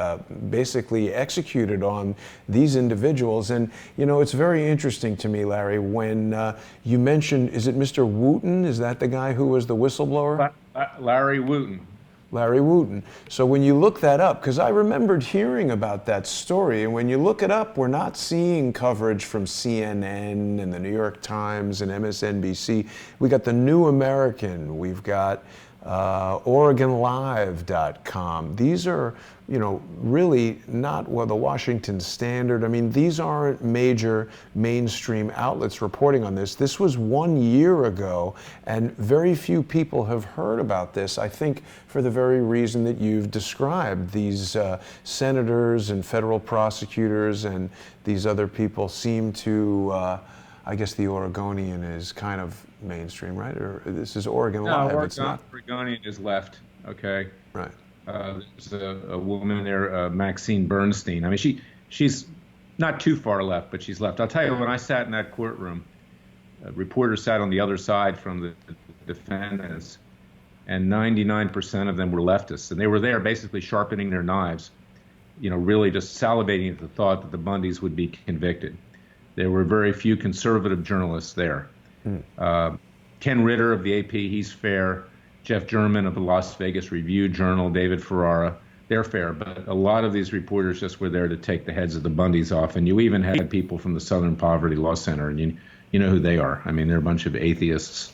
basically executed on these individuals. And, it's very interesting to me, Larry, when you mentioned, is it Mr. Wooten? Is that the guy who was the whistleblower? Larry Wooten. Larry Wooten. So when you look that up, because I remembered hearing about that story, and when you look it up, we're not seeing coverage from CNN and the New York Times and MSNBC. We got the New American, we've got OregonLive.com. These are, really not the Washington Standard. I mean, these aren't major mainstream outlets reporting on this. This was 1 year ago, and very few people have heard about this, I think, for the very reason that you've described. These senators and federal prosecutors and these other people seem to, I guess the Oregonian is kind of mainstream, right? Or this is Oregon Live. No, it's not. Oregonian is left. Okay. Right. There's a woman there, Maxine Bernstein. I mean, she's not too far left, but she's left. I'll tell you, when I sat in that courtroom, reporters sat on the other side from the defendants, and 99% of them were leftists, and they were there basically sharpening their knives, really just salivating at the thought that the Bundys would be convicted. There were very few conservative journalists there. Ken Ritter of the AP, he's fair. Jeff German of the Las Vegas Review-Journal, David Ferrara, they're fair. But a lot of these reporters just were there to take the heads of the Bundys off. And you even had people from the Southern Poverty Law Center, and you know who they are. I mean, they're a bunch of atheists.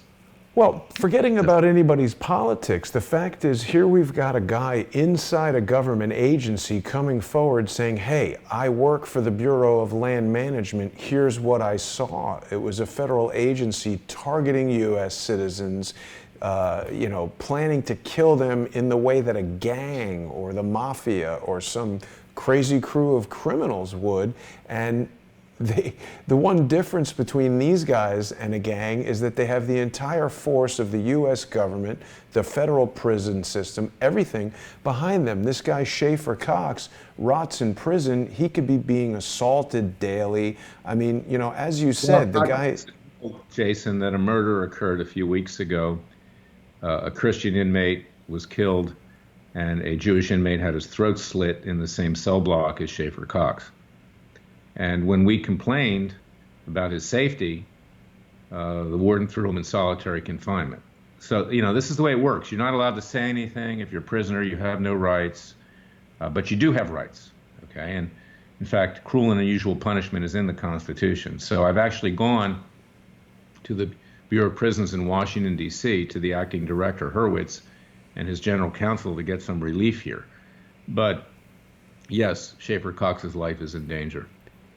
Well, forgetting about anybody's politics, the fact is here we've got a guy inside a government agency coming forward saying, hey, I work for the Bureau of Land Management. Here's what I saw. It was a federal agency targeting U.S. citizens, planning to kill them in the way that a gang or the mafia or some crazy crew of criminals would. And the one difference between these guys and a gang is that they have the entire force of the U.S. government, the federal prison system, everything behind them. This guy, Schaefer Cox, rots in prison. He could be being assaulted daily. I mean, as you said, the guy... Jason, that a murder occurred a few weeks ago. A Christian inmate was killed, and a Jewish inmate had his throat slit in the same cell block as Schaefer Cox. And when we complained about his safety, the warden threw him in solitary confinement. So, this is the way it works. You're not allowed to say anything. If you're a prisoner, you have no rights, but you do have rights, okay? And in fact, cruel and unusual punishment is in the Constitution. So I've actually gone to the Bureau of Prisons in Washington, D.C., to the acting director, Hurwitz, and his general counsel to get some relief here. But yes, Schaefer Cox's life is in danger.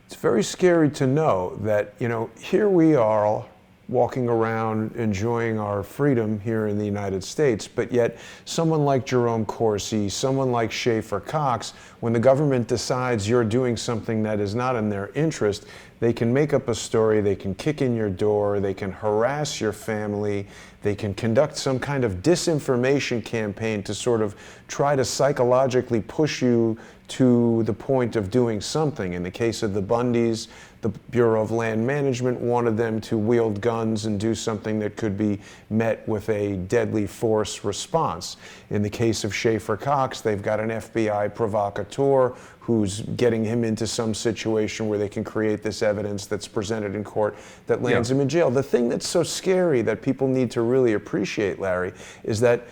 It's very scary to know that, here we are walking around enjoying our freedom here in the United States, but yet someone like Jerome Corsi, someone like Schaefer Cox, when the government decides you're doing something that is not in their interest, they can make up a story, they can kick in your door, they can harass your family, they can conduct some kind of disinformation campaign to sort of try to psychologically push you to the point of doing something. In the case of the Bundys, the Bureau of Land Management wanted them to wield guns and do something that could be met with a deadly force response. In the case of Schaefer Cox, they've got an FBI provocateur who's getting him into some situation where they can create this evidence that's presented in court that lands him in jail. The thing that's so scary that people need to really appreciate, Larry, is that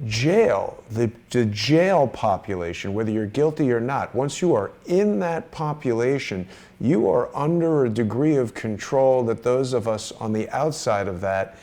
jail, the jail population, whether you're guilty or not, once you are in that population, you are under a degree of control that those of us on the outside of that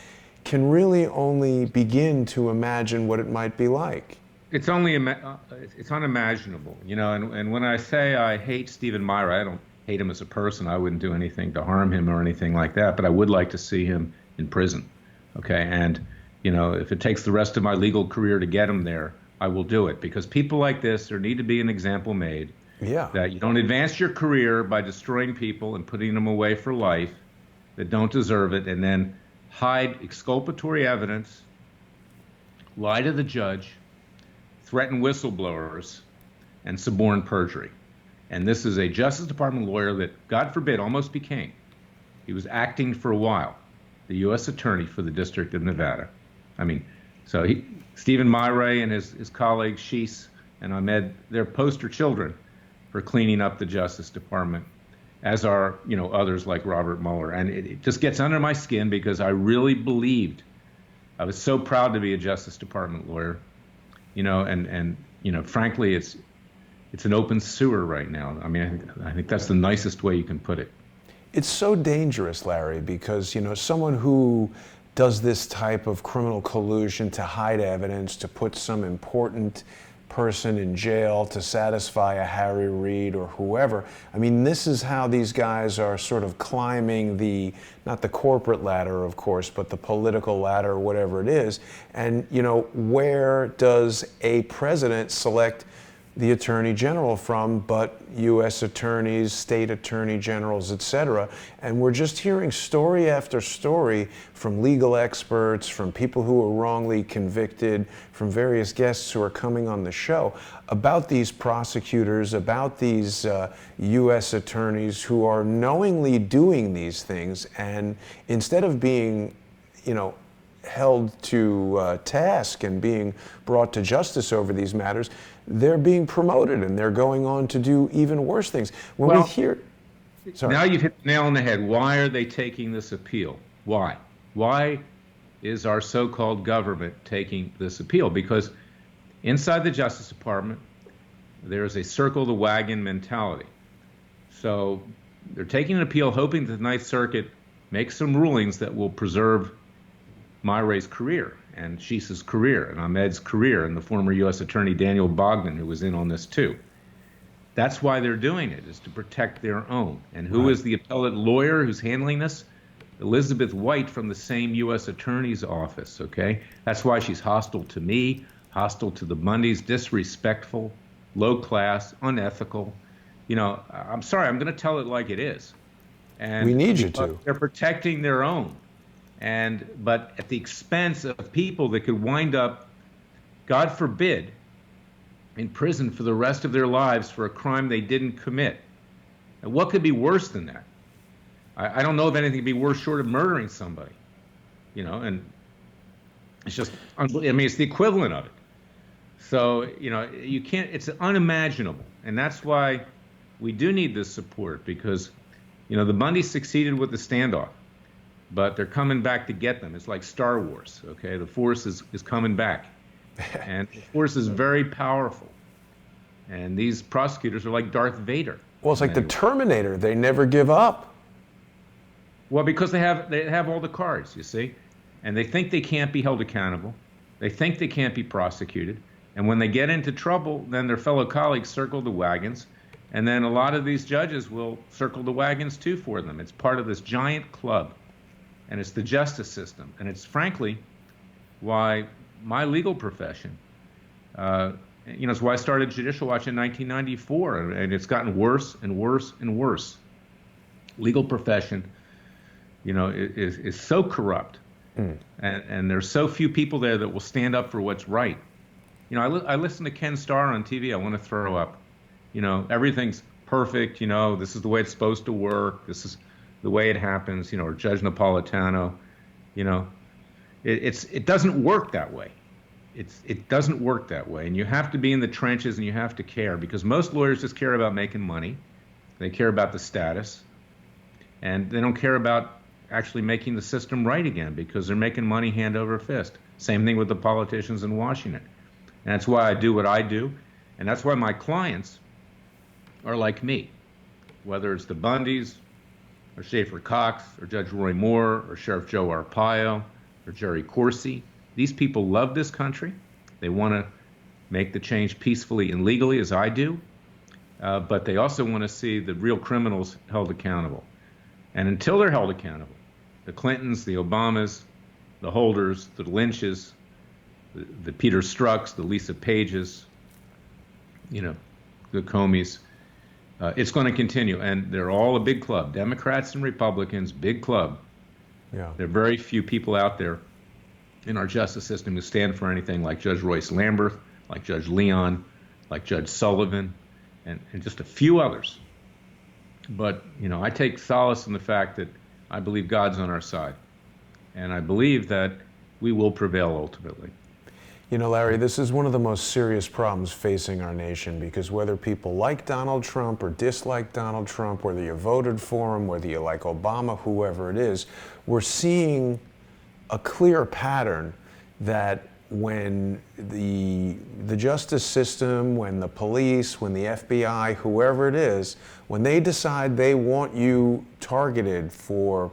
can really only begin to imagine what it might be like. It's it's unimaginable, you know. And when I say I hate Stephen Myra, I don't hate him as a person. I wouldn't do anything to harm him or anything like that. But I would like to see him in prison, okay? And you know, if it takes the rest of my legal career to get him there, I will do it, because people like this, there need to be an example made. Yeah. That you don't advance your career by destroying people and putting them away for life that don't deserve it, and then hide exculpatory evidence, lie to the judge, threaten whistleblowers, and suborn perjury. And this is a Justice Department lawyer that, God forbid, almost became. He was acting for a while, the U.S. Attorney for the District of Nevada. I mean, so Stephen Myra and his colleagues, Sheese and Ahmed, they're poster children for cleaning up the Justice Department, as are, you know, others like Robert Mueller. And it just gets under my skin, because I really believed, I was so proud to be a Justice Department lawyer, you know, and you know, frankly, it's an open sewer right now. I mean, I think that's the nicest way you can put it. It's so dangerous, Larry, because, you know, someone who does this type of criminal collusion to hide evidence, to put some important person in jail to satisfy a Harry Reid or whoever. I mean, this is how these guys are sort of climbing the, not the corporate ladder, of course, but the political ladder, or whatever it is. And, you know, where does a president select the attorney general from but U.S. attorneys, state attorney generals, etc.? And we're just hearing story after story from legal experts, from people who were wrongly convicted, from various guests who are coming on the show about these prosecutors, about these U.S. attorneys who are knowingly doing these things, and instead of being, you know, held to task and being brought to justice over these matters, they're being promoted and they're going on to do even worse things. When we hear, now you've hit the nail on the head. Why are they taking this appeal? Why? Why is our so-called government taking this appeal? Because inside the Justice Department, there's a circle the wagon mentality. So they're taking an appeal hoping that the Ninth Circuit makes some rulings that will preserve Myra's career and Sheese's career and Ahmed's career and the former U.S. Attorney Daniel Bogdan, who was in on this too. That's why they're doing it, is to protect their own. And who is the appellate lawyer who's handling this? Elizabeth White from the same U.S. Attorney's office, okay? That's why she's hostile to me, hostile to the Bundys, disrespectful, low class, unethical. You know, I'm sorry, I'm going to tell it like it is. And we need you to. They're protecting their own. But at the expense of people that could wind up, God forbid, in prison for the rest of their lives for a crime they didn't commit. And what could be worse than that? I don't know of anything to be worse short of murdering somebody, you know, and it's just, I mean, it's the equivalent of it. So, you know, you can't, it's unimaginable. And that's why we do need this support, because, you know, the Bundys succeeded with the standoff, but they're coming back to get them. It's like Star Wars, okay? The Force is coming back. And the Force is very powerful. And these prosecutors are like Darth Vader. Well, it's like the Terminator. They never give up. Well, because they have all the cards, you see. And they think they can't be held accountable. They think they can't be prosecuted. And when they get into trouble, then their fellow colleagues circle the wagons. And then a lot of these judges will circle the wagons too for them. It's part of this giant club. And it's the justice system. And it's frankly why my legal profession, you know, it's why I started Judicial Watch in 1994. And it's gotten worse and worse and worse. legal profession, is so corrupt, and there's so few people there that will stand up for what's right. I listen to Ken Starr on TV. I want to throw up. Everything's perfect. This is the way it's supposed to work. This is the way it happens. Or Judge Napolitano. It doesn't work that way. It doesn't work that way, and you have to be in the trenches and you have to care, because most lawyers just care about making money. They care about the status, and they don't care about actually making the system right again, because they're making money hand over fist. Same thing with the politicians in Washington. And that's why I do what I do, and that's why my clients are like me, whether it's the Bundys or Schaefer Cox or Judge Roy Moore or Sheriff Joe Arpaio or Jerry Corsi. These people love this country. They want to make the change peacefully and legally, as I do, but they also want to see the real criminals held accountable. And until they're held accountable, the Clintons, the Obamas, the Holders, the Lynches, the Peter Strzok's, the Lisa Pages, the Comeys, it's going to continue. And they're all a big club, Democrats and Republicans, big club. Yeah. There are very few people out there in our justice system who stand for anything like Judge Royce Lamberth, like Judge Leon, like Judge Sullivan, and just a few others. But, I take solace in the fact that I believe God's on our side. And I believe that we will prevail ultimately. Larry, this is one of the most serious problems facing our nation, because whether people like Donald Trump or dislike Donald Trump, whether you voted for him, whether you like Obama, whoever it is, we're seeing a clear pattern that when the justice system, when the police, when the FBI, whoever it is, when they decide they want you targeted for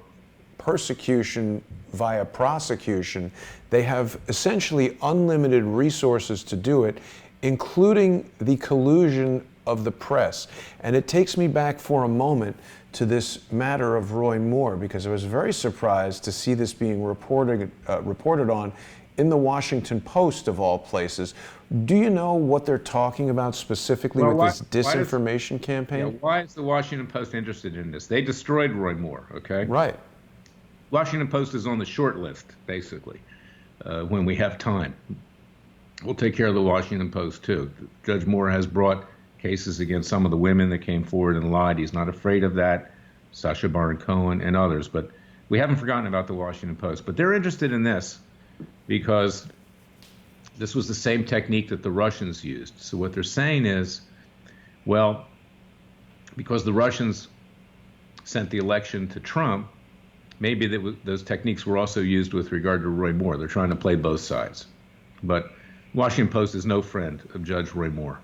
persecution via prosecution, they have essentially unlimited resources to do it, including the collusion of the press. And it takes me back for a moment to this matter of Roy Moore, because I was very surprised to see this being reported on in the Washington Post, of all places. Do you know what they're talking about specifically with this disinformation campaign? Yeah, why is the Washington Post interested in this? They destroyed Roy Moore, okay? Right. Washington Post is on the short list, basically, when we have time. We'll take care of the Washington Post, too. Judge Moore has brought cases against some of the women that came forward and lied. He's not afraid of that, Sacha Baron Cohen and others. But we haven't forgotten about the Washington Post. But they're interested in this because this was the same technique that the Russians used. So what they're saying is, well, because the Russians sent the election to Trump, maybe those techniques were also used with regard to Roy Moore. They're trying to play both sides. But Washington Post is no friend of Judge Roy Moore.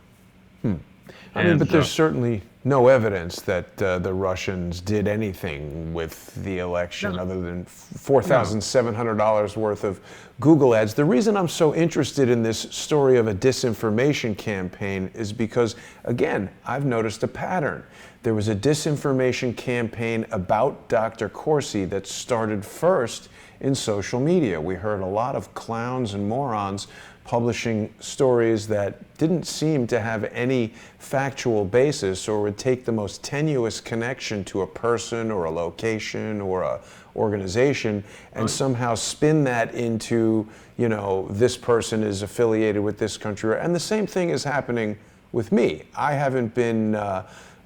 But there's certainly no evidence that the Russians did anything with the election other than $4,700 worth of Google ads. The reason I'm so interested in this story of a disinformation campaign is because, again, I've noticed a pattern. There was a disinformation campaign about Dr. Corsi that started first in social media. We heard a lot of clowns and morons publishing stories that didn't seem to have any factual basis, or would take the most tenuous connection to a person or a location or a organization and somehow spin that into, this person is affiliated with this country. And the same thing is happening with me. I haven't been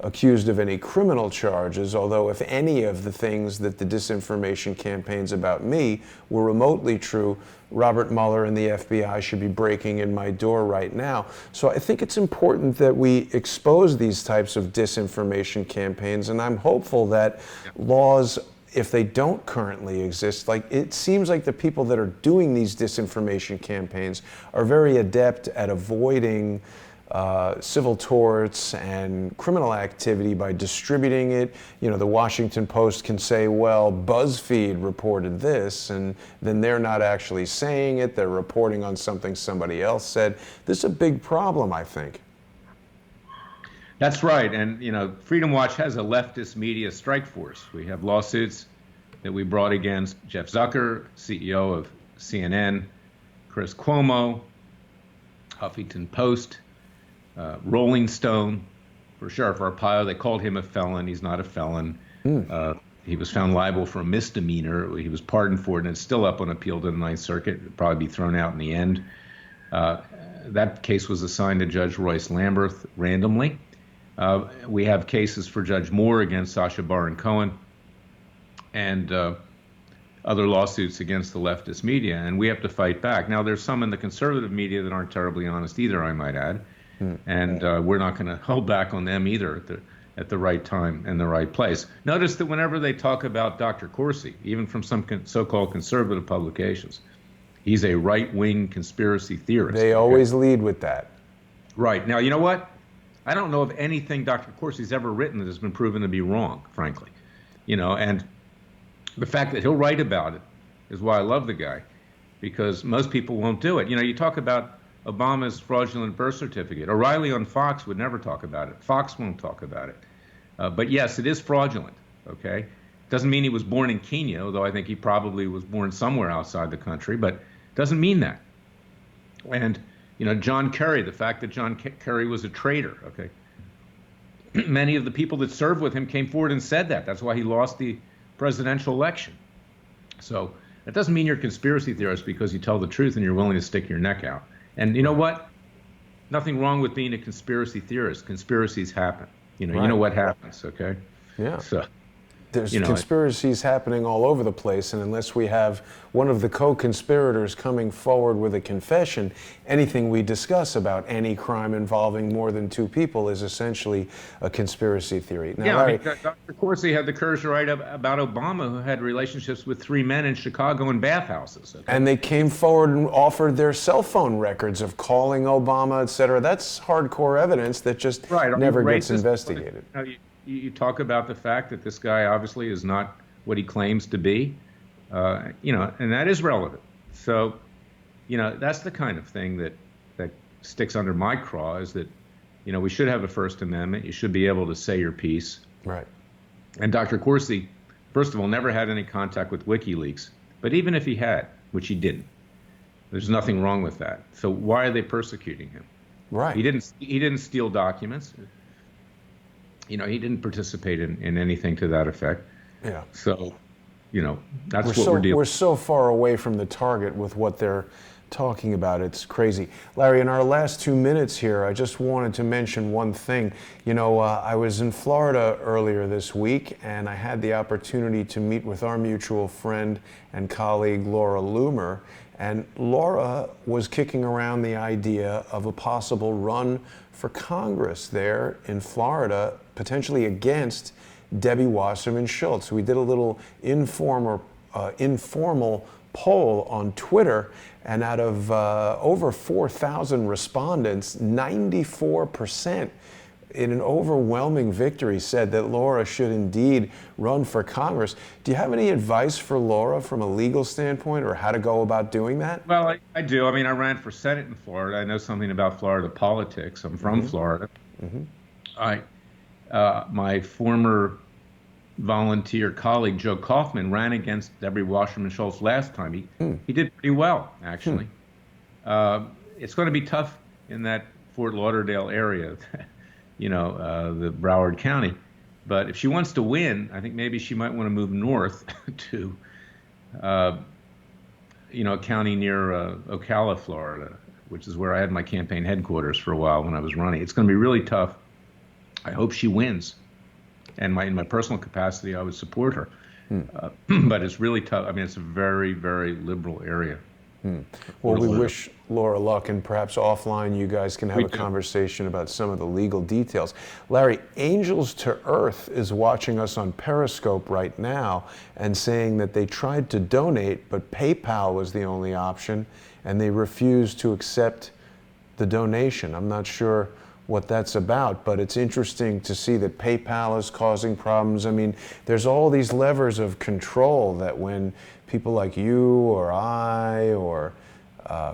accused of any criminal charges, although if any of the things that the disinformation campaigns about me were remotely true, Robert Mueller and the FBI should be breaking in my door right now. So I think it's important that we expose these types of disinformation campaigns, and I'm hopeful that laws, if they don't currently exist, like it seems like the people that are doing these disinformation campaigns are very adept at avoiding civil torts and criminal activity by distributing it. The Washington Post can say, well, BuzzFeed reported this, and then they're not actually saying it. They're reporting on something somebody else said. This is a big problem, I think. That's right. And, Freedom Watch has a leftist media strike force. We have lawsuits that we brought against Jeff Zucker, CEO of CNN, Chris Cuomo, Huffington Post, Rolling Stone, for Sheriff Arpaio. They called him a felon. He's not a felon. He was found liable for a misdemeanor. He was pardoned for it, and it's still up on appeal to the Ninth Circuit. It'll probably be thrown out in the end. That case was assigned to Judge Royce Lamberth randomly. We have cases for Judge Moore against Sacha Baron Cohen and other lawsuits against the leftist media, and we have to fight back. Now, there's some in the conservative media that aren't terribly honest either, I might add, and we're not going to hold back on them either at the right time and the right place. Notice that whenever they talk about Dr. Corsi, even from some so-called conservative publications, he's a right-wing conspiracy theorist. They always lead with that. Right. Now, you know what? I don't know of anything Dr. Corsi's ever written that has been proven to be wrong, frankly. And the fact that he'll write about it is why I love the guy, because most people won't do it. You talk about Obama's fraudulent birth certificate. O'Reilly on Fox would never talk about it. Fox won't talk about it. But yes, it is fraudulent, okay? Doesn't mean he was born in Kenya, although I think he probably was born somewhere outside the country, but doesn't mean that. And, John Kerry, the fact that John Kerry was a traitor, okay? Many of the people that served with him came forward and said that. That's why he lost the presidential election. So that doesn't mean you're a conspiracy theorist because you tell the truth and you're willing to stick your neck out. And you know what? Nothing wrong with being a conspiracy theorist. Conspiracies happen. You know what happens, okay? Yeah. So there's conspiracies happening all over the place, and unless we have one of the co-conspirators coming forward with a confession, anything we discuss about any crime involving more than two people is essentially a conspiracy theory. Now, Larry, Dr. Corsi had the courage to write about Obama, who had relationships with 3 men in Chicago in bathhouses. Okay? And they came forward and offered their cell phone records of calling Obama, et cetera. That's hardcore evidence that just never gets investigated. You talk about the fact that this guy obviously is not what he claims to be, and that is relevant. So, that's the kind of thing that sticks under my craw, is that, we should have a First Amendment. You should be able to say your piece. Right. And Dr. Corsi, first of all, never had any contact with WikiLeaks. But even if he had, which he didn't, there's nothing wrong with that. So why are they persecuting him? Right. He didn't steal documents. He didn't participate in anything to that effect. Yeah. So, that's what we're dealing with. We're so far away from the target with what they're talking about. It's crazy. Larry, in our last 2 minutes here, I just wanted to mention one thing. I was in Florida earlier this week, and I had the opportunity to meet with our mutual friend and colleague, Laura Loomer. And Laura was kicking around the idea of a possible run for Congress there in Florida, potentially against Debbie Wasserman Schultz. We did a little informal poll on Twitter, and out of over 4,000 respondents, 94% in an overwhelming victory said that Laura should indeed run for Congress. Do you have any advice for Laura from a legal standpoint, or how to go about doing that? Well, I do. I mean, I ran for Senate in Florida. I know something about Florida politics. I'm from Florida. My former volunteer colleague, Joe Kaufman, ran against Debbie Wasserman Schultz last time. He did pretty well, actually. It's going to be tough in that Fort Lauderdale area. The Broward County. But if she wants to win, I think maybe she might want to move north to, a county near Ocala, Florida, which is where I had my campaign headquarters for a while when I was running. It's going to be really tough. I hope she wins. And in my personal capacity, I would support her. But it's really tough. I mean, it's a very, very liberal area. Well, we wish Laura luck, and perhaps offline you guys can have a conversation about some of the legal details. Larry, Angels to Earth is watching us on Periscope right now and saying that they tried to donate, but PayPal was the only option, and they refused to accept the donation. I'm not sure what that's about, but it's interesting to see that PayPal is causing problems. I mean, there's all these levers of control that when people like you or I or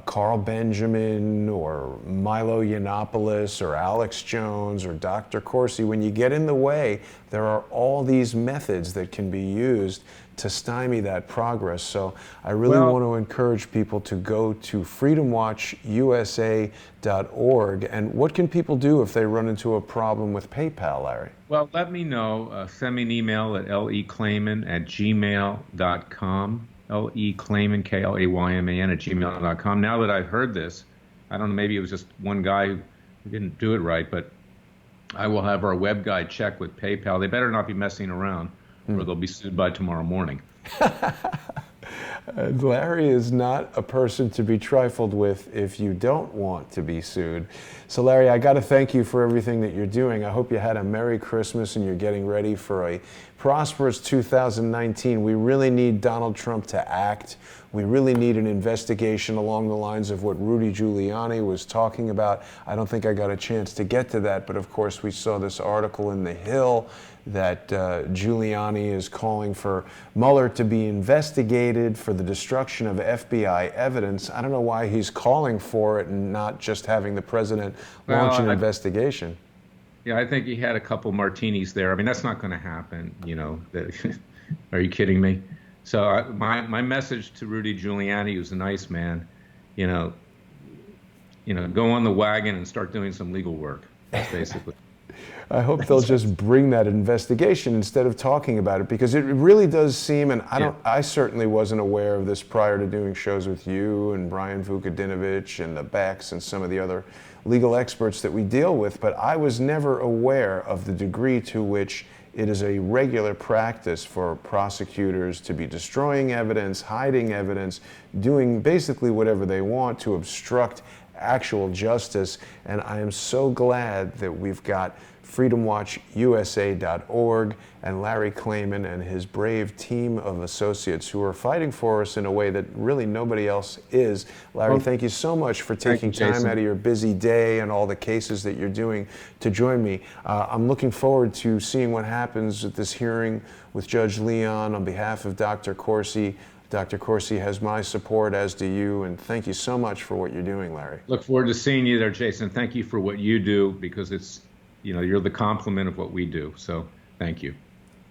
Carl Benjamin or Milo Yiannopoulos or Alex Jones or Dr. Corsi, when you get in the way, there are all these methods that can be used to stymie that progress. So I really want to encourage people to go to freedomwatchusa.org. And what can people do if they run into a problem with PayPal, Larry? Well, let me know. Send me an email at leklayman@gmail.com. Leklayman, Klayman @gmail.com. Now that I've heard this, I don't know, maybe it was just one guy who didn't do it right, but I will have our web guy check with PayPal. They better not be messing around, or they'll be sued by tomorrow morning. Larry is not a person to be trifled with if you don't want to be sued. So Larry, I got to thank you for everything that you're doing. I hope you had a Merry Christmas and you're getting ready for a prosperous 2019. We really need Donald Trump to act. We really need an investigation along the lines of what Rudy Giuliani was talking about. I don't think I got a chance to get to that, but of course we saw this article in The Hill that Giuliani is calling for Mueller to be investigated for the destruction of FBI evidence. I don't know why he's calling for it and not just having the president launch an investigation. Yeah, I think he had a couple martinis there. I mean, that's not going to happen, you know. Are you kidding me? So my message to Rudy Giuliani, who's a nice man, you know, go on the wagon and start doing some legal work. That's basically. I hope they'll just bring that investigation instead of talking about it, because it really does seem, and I certainly wasn't aware of this prior to doing shows with you and Brian Vukadinovich and the Becks and some of the other legal experts that we deal with, but I was never aware of the degree to which it is a regular practice for prosecutors to be destroying evidence, hiding evidence, doing basically whatever they want to obstruct actual justice. And I am so glad that we've got freedomwatchusa.org and Larry Klayman and his brave team of associates who are fighting for us in a way that really nobody else is. Larry, thank you so much for taking time out of your busy day and all the cases that you're doing to join me. I'm looking forward to seeing what happens at this hearing with Judge Leon on behalf of Dr. Corsi. Dr. Corsi has my support, as do you, and thank you so much for what you're doing, Larry. Look forward to seeing you there, Jason. Thank you for what you do, because it's, you're the complement of what we do. So thank you.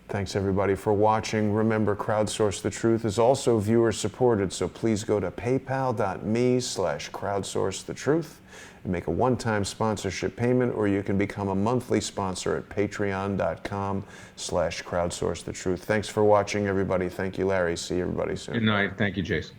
Thanks everybody for watching. Remember, Crowdsource the Truth is also viewer supported, so please go to paypal.me/crowdsourcethetruth and make a one-time sponsorship payment, or you can become a monthly sponsor at patreon.com/crowdsourcethetruth. Thanks for watching, everybody. Thank you, Larry. See everybody soon. Good night. Thank you, Jason.